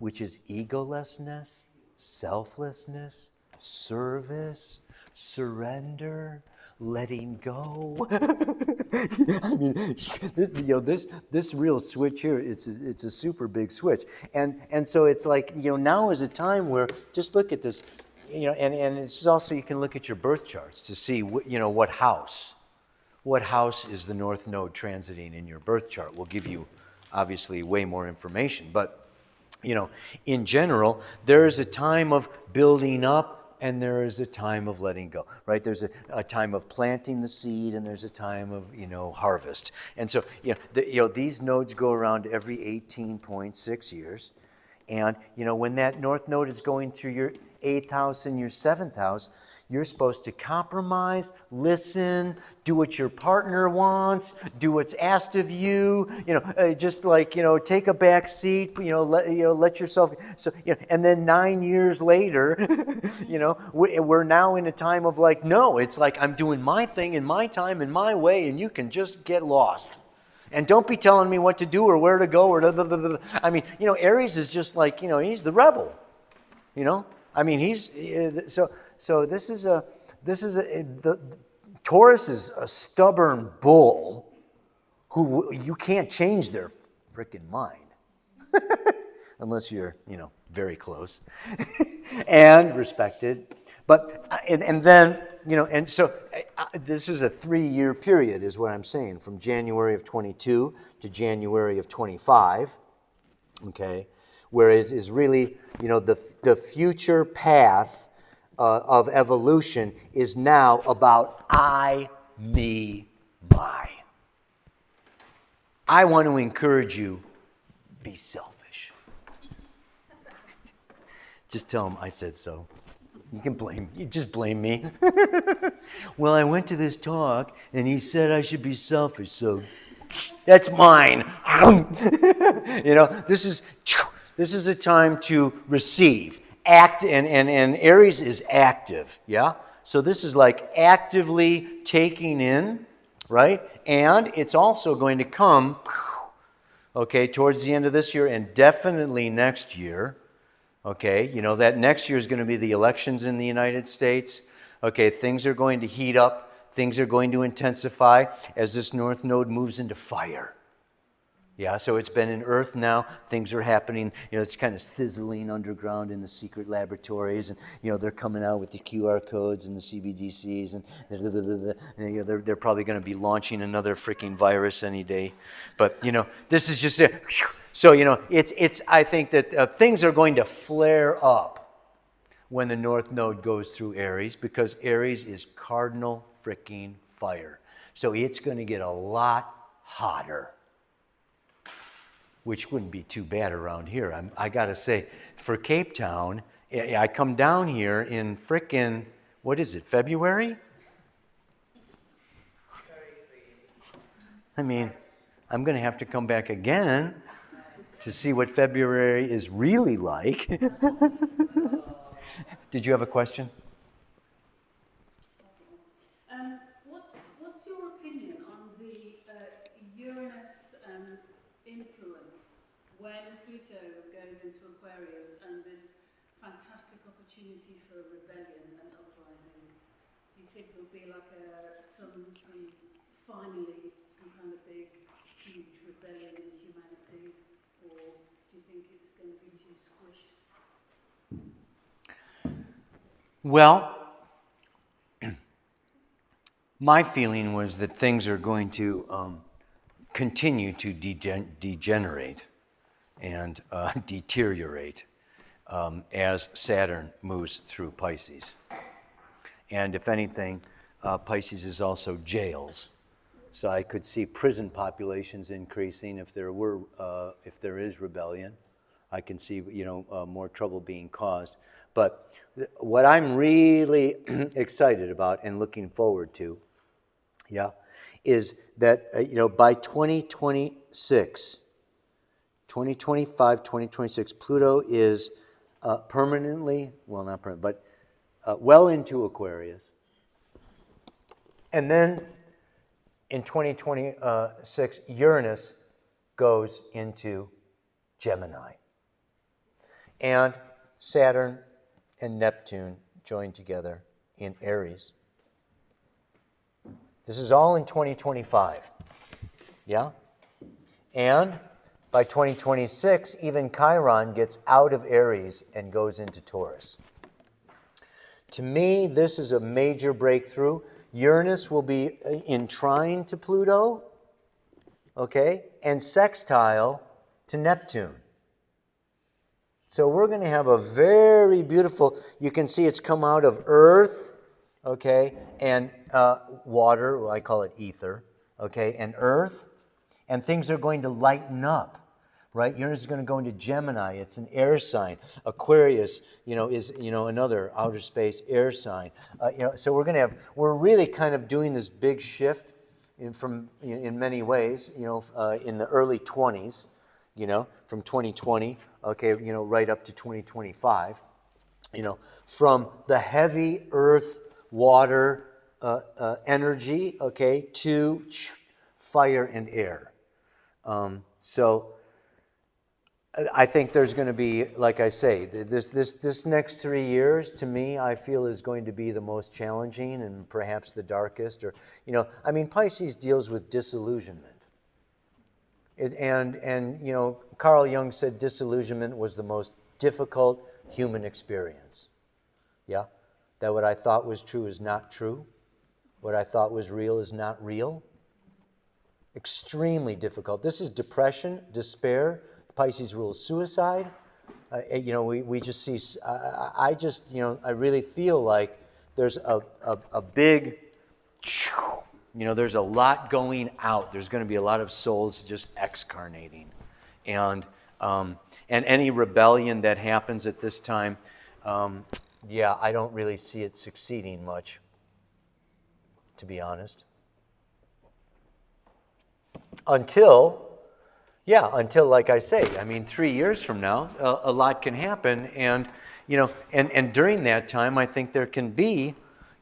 [SPEAKER 1] which is egolessness, selflessness, service, surrender, letting go. I mean, this real switch here, it's a super big switch, and so it's like, now is a time where just look at this, and it's also, you can look at your birth charts to see what house is the north node transiting in your birth chart. Will give you obviously way more information, but in general, there is a time of building up and there is a time of letting go, right? There's a time of planting the seed and there's a time of, harvest. And so, these nodes go around every 18.6 years. And, when that north node is going through your 8th house and your 7th house, you're supposed to compromise, listen, do what your partner wants, do what's asked of you, just like, take a back seat, let yourself, so, and then 9 years later, we're now in a time of like, no, it's like, I'm doing my thing in my time, in my way, and you can just get lost. And don't be telling me what to do or where to go or blah, blah, blah, blah. I mean, Aries is just like, he's the rebel, I mean, he's so this is the Taurus is a stubborn bull who you can't change their freaking mind unless you're very close and respected. But and then and so this is a 3-year period, is what I'm saying, from January of 22 to January of 25. Okay. Whereas is really, the future path of evolution is now about I, me, my. I want to encourage you, be selfish. Just tell them I said so. You just blame me. Well, I went to this talk and he said I should be selfish, so that's mine. This is a time to receive, act, and Aries is active, yeah? So this is like actively taking in, right? And it's also going to come, okay, towards the end of this year and definitely next year, okay? That next year is going to be the elections in the United States. Okay, things are going to heat up. Things are going to intensify as this north node moves into fire. Yeah, so it's been in Earth now. Things are happening. It's kind of sizzling underground in the secret laboratories, and they're coming out with the QR codes and the CBDCs, and they're probably going to be launching another freaking virus any day. But this is just it. So it's. I think that things are going to flare up when the north node goes through Aries, because Aries is cardinal freaking fire. So it's going to get a lot hotter, which wouldn't be too bad around here. I got to say, for Cape Town, I come down here in frickin', what is it, February? I mean, I'm going to have to come back again to see what February is really like. Did you have a question?
[SPEAKER 3] What's your opinion on the Uranus influence when Pluto goes into Aquarius and this fantastic opportunity for rebellion and uprising? Do you think there'll be like finally some kind of big, huge rebellion in humanity, or do you think it's going to be too squished?
[SPEAKER 1] Well, my feeling was that things are going to continue to degenerate and deteriorate as Saturn moves through Pisces. And if anything, Pisces is also jails. So I could see prison populations increasing if there is rebellion. I can see, more trouble being caused. But what I'm really excited about and looking forward to, is that, by 2026, 2025, 2026, Pluto is permanently, well, not permanent, but well into Aquarius. And then in 2026, Uranus goes into Gemini. And Saturn and Neptune join together in Aries. This is all in 2025. Yeah? And by 2026, even Chiron gets out of Aries and goes into Taurus. To me, this is a major breakthrough. Uranus will be in trine to Pluto, okay, and sextile to Neptune. So we're going to have a very beautiful, you can see it's come out of Earth, okay, and water, well, I call it ether, okay, and Earth, and things are going to lighten up. Right? Uranus is going to go into Gemini. It's an air sign. Aquarius, is, another outer space air sign. So we're really kind of doing this big shift in many ways, in the early 20s, from 2020, okay, right up to 2025, from the heavy earth, water, energy, okay, to fire and air. So I think there's going to be, like I say, this next 3 years, to me, I feel is going to be the most challenging and perhaps the darkest. Or, Pisces deals with disillusionment. And Carl Jung said disillusionment was the most difficult human experience. Yeah? That what I thought was true is not true. What I thought was real is not real. Extremely difficult. This is depression, despair. Pisces rules suicide. We just see, I really feel like there's a big, there's a lot going out. There's going to be a lot of souls just excarnating. And any rebellion that happens at this time, I don't really see it succeeding much, to be honest. Until, like I say, 3 years from now, a lot can happen, and and during that time, I think there can be,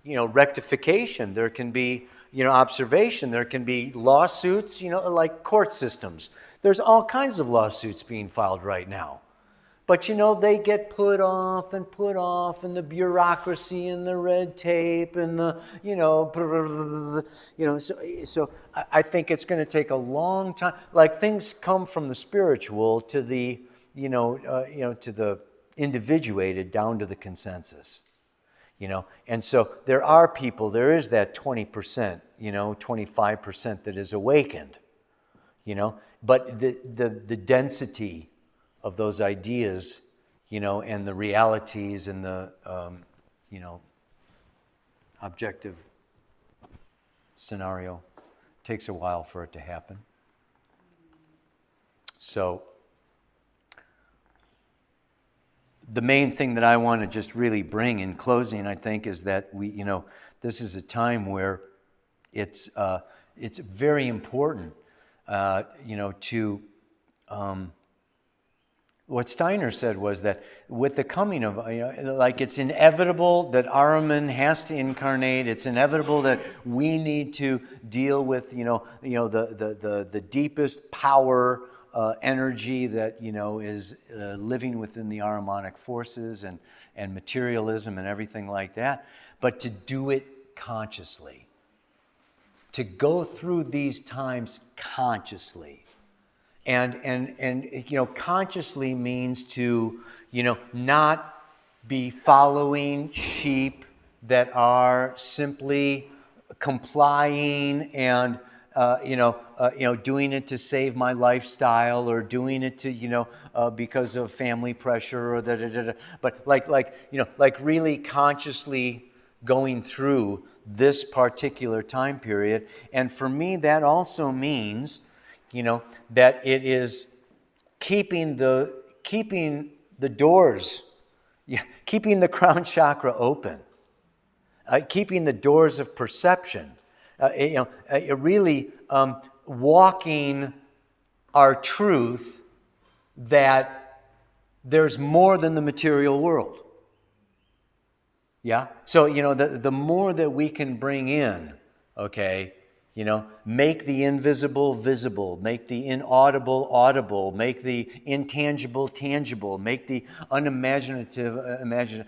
[SPEAKER 1] rectification. There can be, observation. There can be lawsuits, like court systems. There's all kinds of lawsuits being filed right now. But, they get put off, and the bureaucracy and the red tape and the, so I think it's going to take a long time. Like things come from the spiritual to the, to the individuated down to the consensus, And so there is that 20%, 25% that is awakened, but the density of those ideas, and the realities and the, objective scenario takes a while for it to happen. So the main thing that I want to just really bring in closing, I think, is that this is a time where it's very important, to what Steiner said was that with the coming of, it's inevitable that Ahriman has to incarnate. It's inevitable that we need to deal with, the deepest power, energy that, is living within the Ahrimanic forces and materialism and everything like that. But to do it consciously, to go through these times consciously. And consciously means to, not be following sheep that are simply complying and doing it to save my lifestyle, or doing it to because of family pressure, or but like really consciously going through this particular time period. And for me, that also means that it is keeping the doors, keeping the crown chakra open, keeping the doors of perception, really walking our truth that there's more than the material world. Yeah? So, the more that we can bring in, okay, make the invisible visible, make the inaudible audible, make the intangible tangible, make the unimaginative imaginative.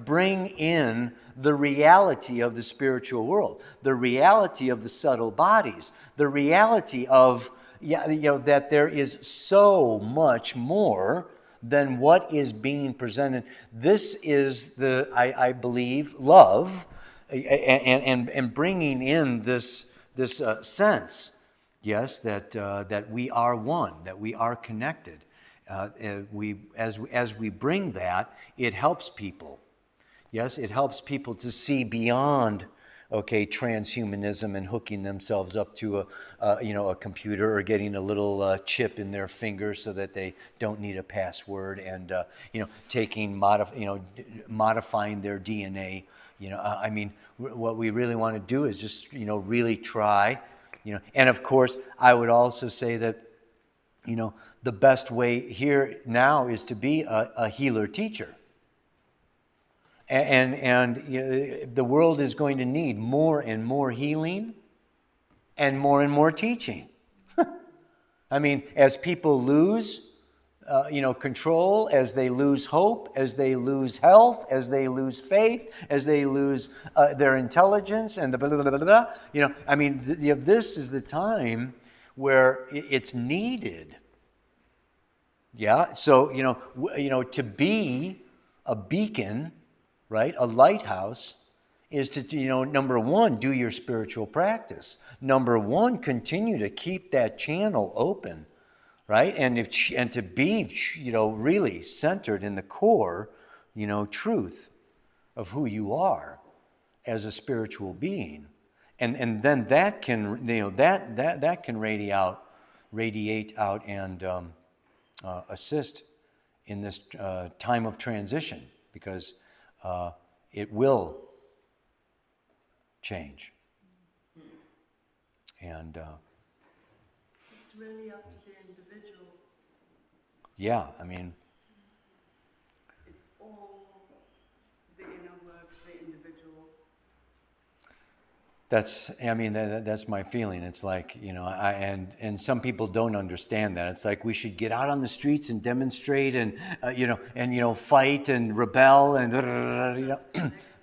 [SPEAKER 1] Bring in the reality of the spiritual world, the reality of the subtle bodies, the reality of that there is so much more than what is being presented. This is I believe, love, and bringing in this sense, yes, that we are one, that we are connected. As we bring that, it helps people. Yes, it helps people to see beyond, transhumanism and hooking themselves up to a computer, or getting a little chip in their finger so that they don't need a password, and modifying their DNA. What we really want to do is just really try, And of course, I would also say that the best way here now is to be a healer teacher. And the world is going to need more and more healing and more teaching. As people lose, control, as they lose hope, as they lose health, as they lose faith, as they lose their intelligence, and the blah, blah, blah, blah, blah. This is the time where it's needed. Yeah. So to be a beacon, right? A lighthouse is to, number one, do your spiritual practice. Number one, continue to keep that channel open, right? And to be, really centered in the core, truth of who you are as a spiritual being. And then that can, that can radiate out and assist in this time of transition, because it will change. And
[SPEAKER 4] it's really up to the individual.
[SPEAKER 1] Yeah,
[SPEAKER 4] it's all the inner work, the individual.
[SPEAKER 1] That's my feeling. It's like, and some people don't understand that. It's like we should get out on the streets and demonstrate and fight and rebel and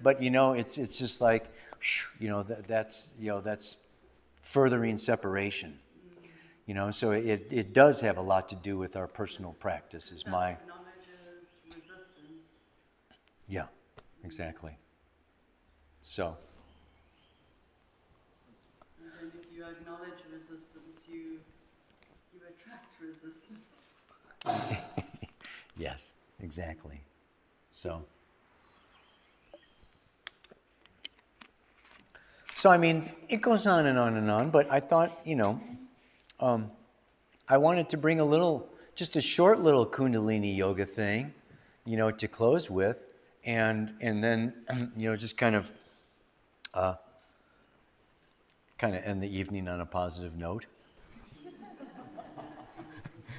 [SPEAKER 1] but it's just like, that's furthering separation. So it does have a lot to do with our personal practice. Is my
[SPEAKER 4] acknowledges resistance.
[SPEAKER 1] Yeah, exactly. So.
[SPEAKER 4] And if you acknowledge resistance, you attract resistance.
[SPEAKER 1] Yes, exactly. So it goes on and on and on, but I thought, I wanted to bring just a short little Kundalini yoga thing, to close with, and then, just kind of end the evening on a positive note.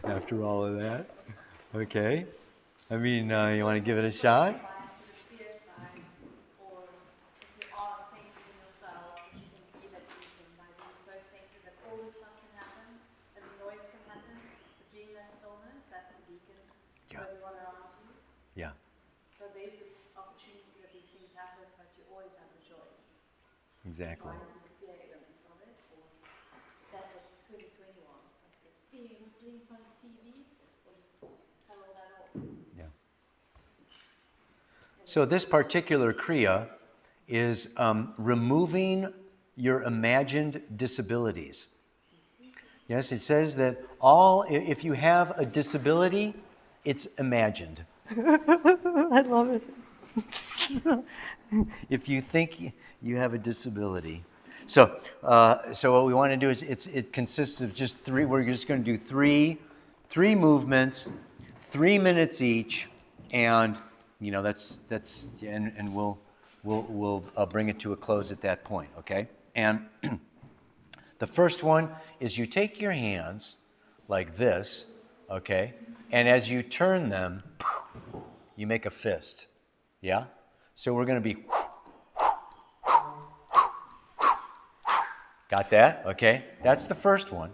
[SPEAKER 1] After all of that, okay. You want to give it a shot?
[SPEAKER 5] To the fear side, or if you are centered in yourself, that you can be that beacon by being so centered that all this stuff can happen, and the noise can happen, but being that stillness, that's a beacon to everyone around you.
[SPEAKER 1] Yeah.
[SPEAKER 5] So there's this opportunity that these things happen, but you always have the choice.
[SPEAKER 1] Exactly.
[SPEAKER 5] Buy into the fear elements of it, or that's what 2020 was. Like the fear of seeing from the TV, or just cut all that off.
[SPEAKER 1] Yeah. So this particular kriya is removing your imagined disabilities. Yes, it says that if you have a disability, it's imagined. I love it. If you think you have a disability. So what we want to do is it consists of just three. We're just going to do three movements, 3 minutes each, and and we'll bring it to a close at that point. Okay, and the first one is you take your hands like this, okay, and as you turn them, you make a fist. Yeah? So we're going to be. Got that? Okay. That's the first one.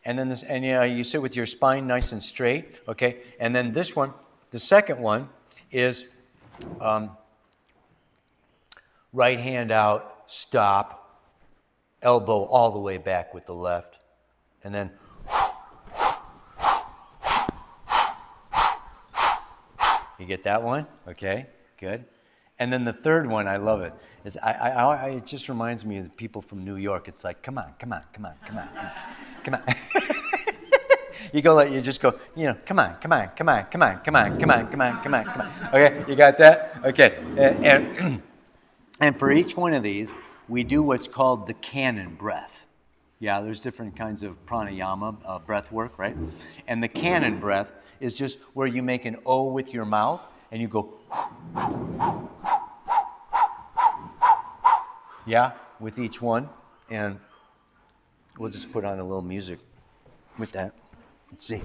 [SPEAKER 1] And then this, and you sit with your spine nice and straight. Okay. And then this one, the second one is right hand out, stop, elbow all the way back with the left, and then. You get that one? Okay. Good. And then the third one, I love it. It just reminds me of the people from New York. It's like, come on, come on, come on, come on, come on. You just go, come on, come on, come on, come on, come on, come on, come on, come on, come on. Okay, you got that? Okay. And for each one of these, we do what's called the canon breath. Yeah, there's different kinds of pranayama, breath work, right? And the canon breath is just where you make an O with your mouth and you go, yeah, with each one. And we'll just put on a little music with that. Let's see.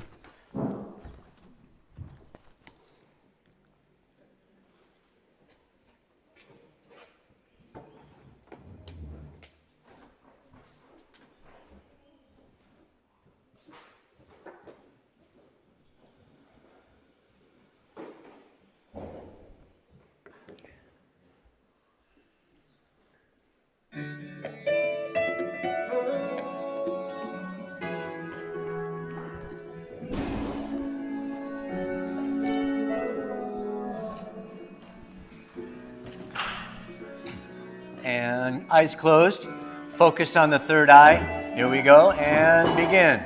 [SPEAKER 1] And eyes closed. Focus on the third eye. Here we go, and begin.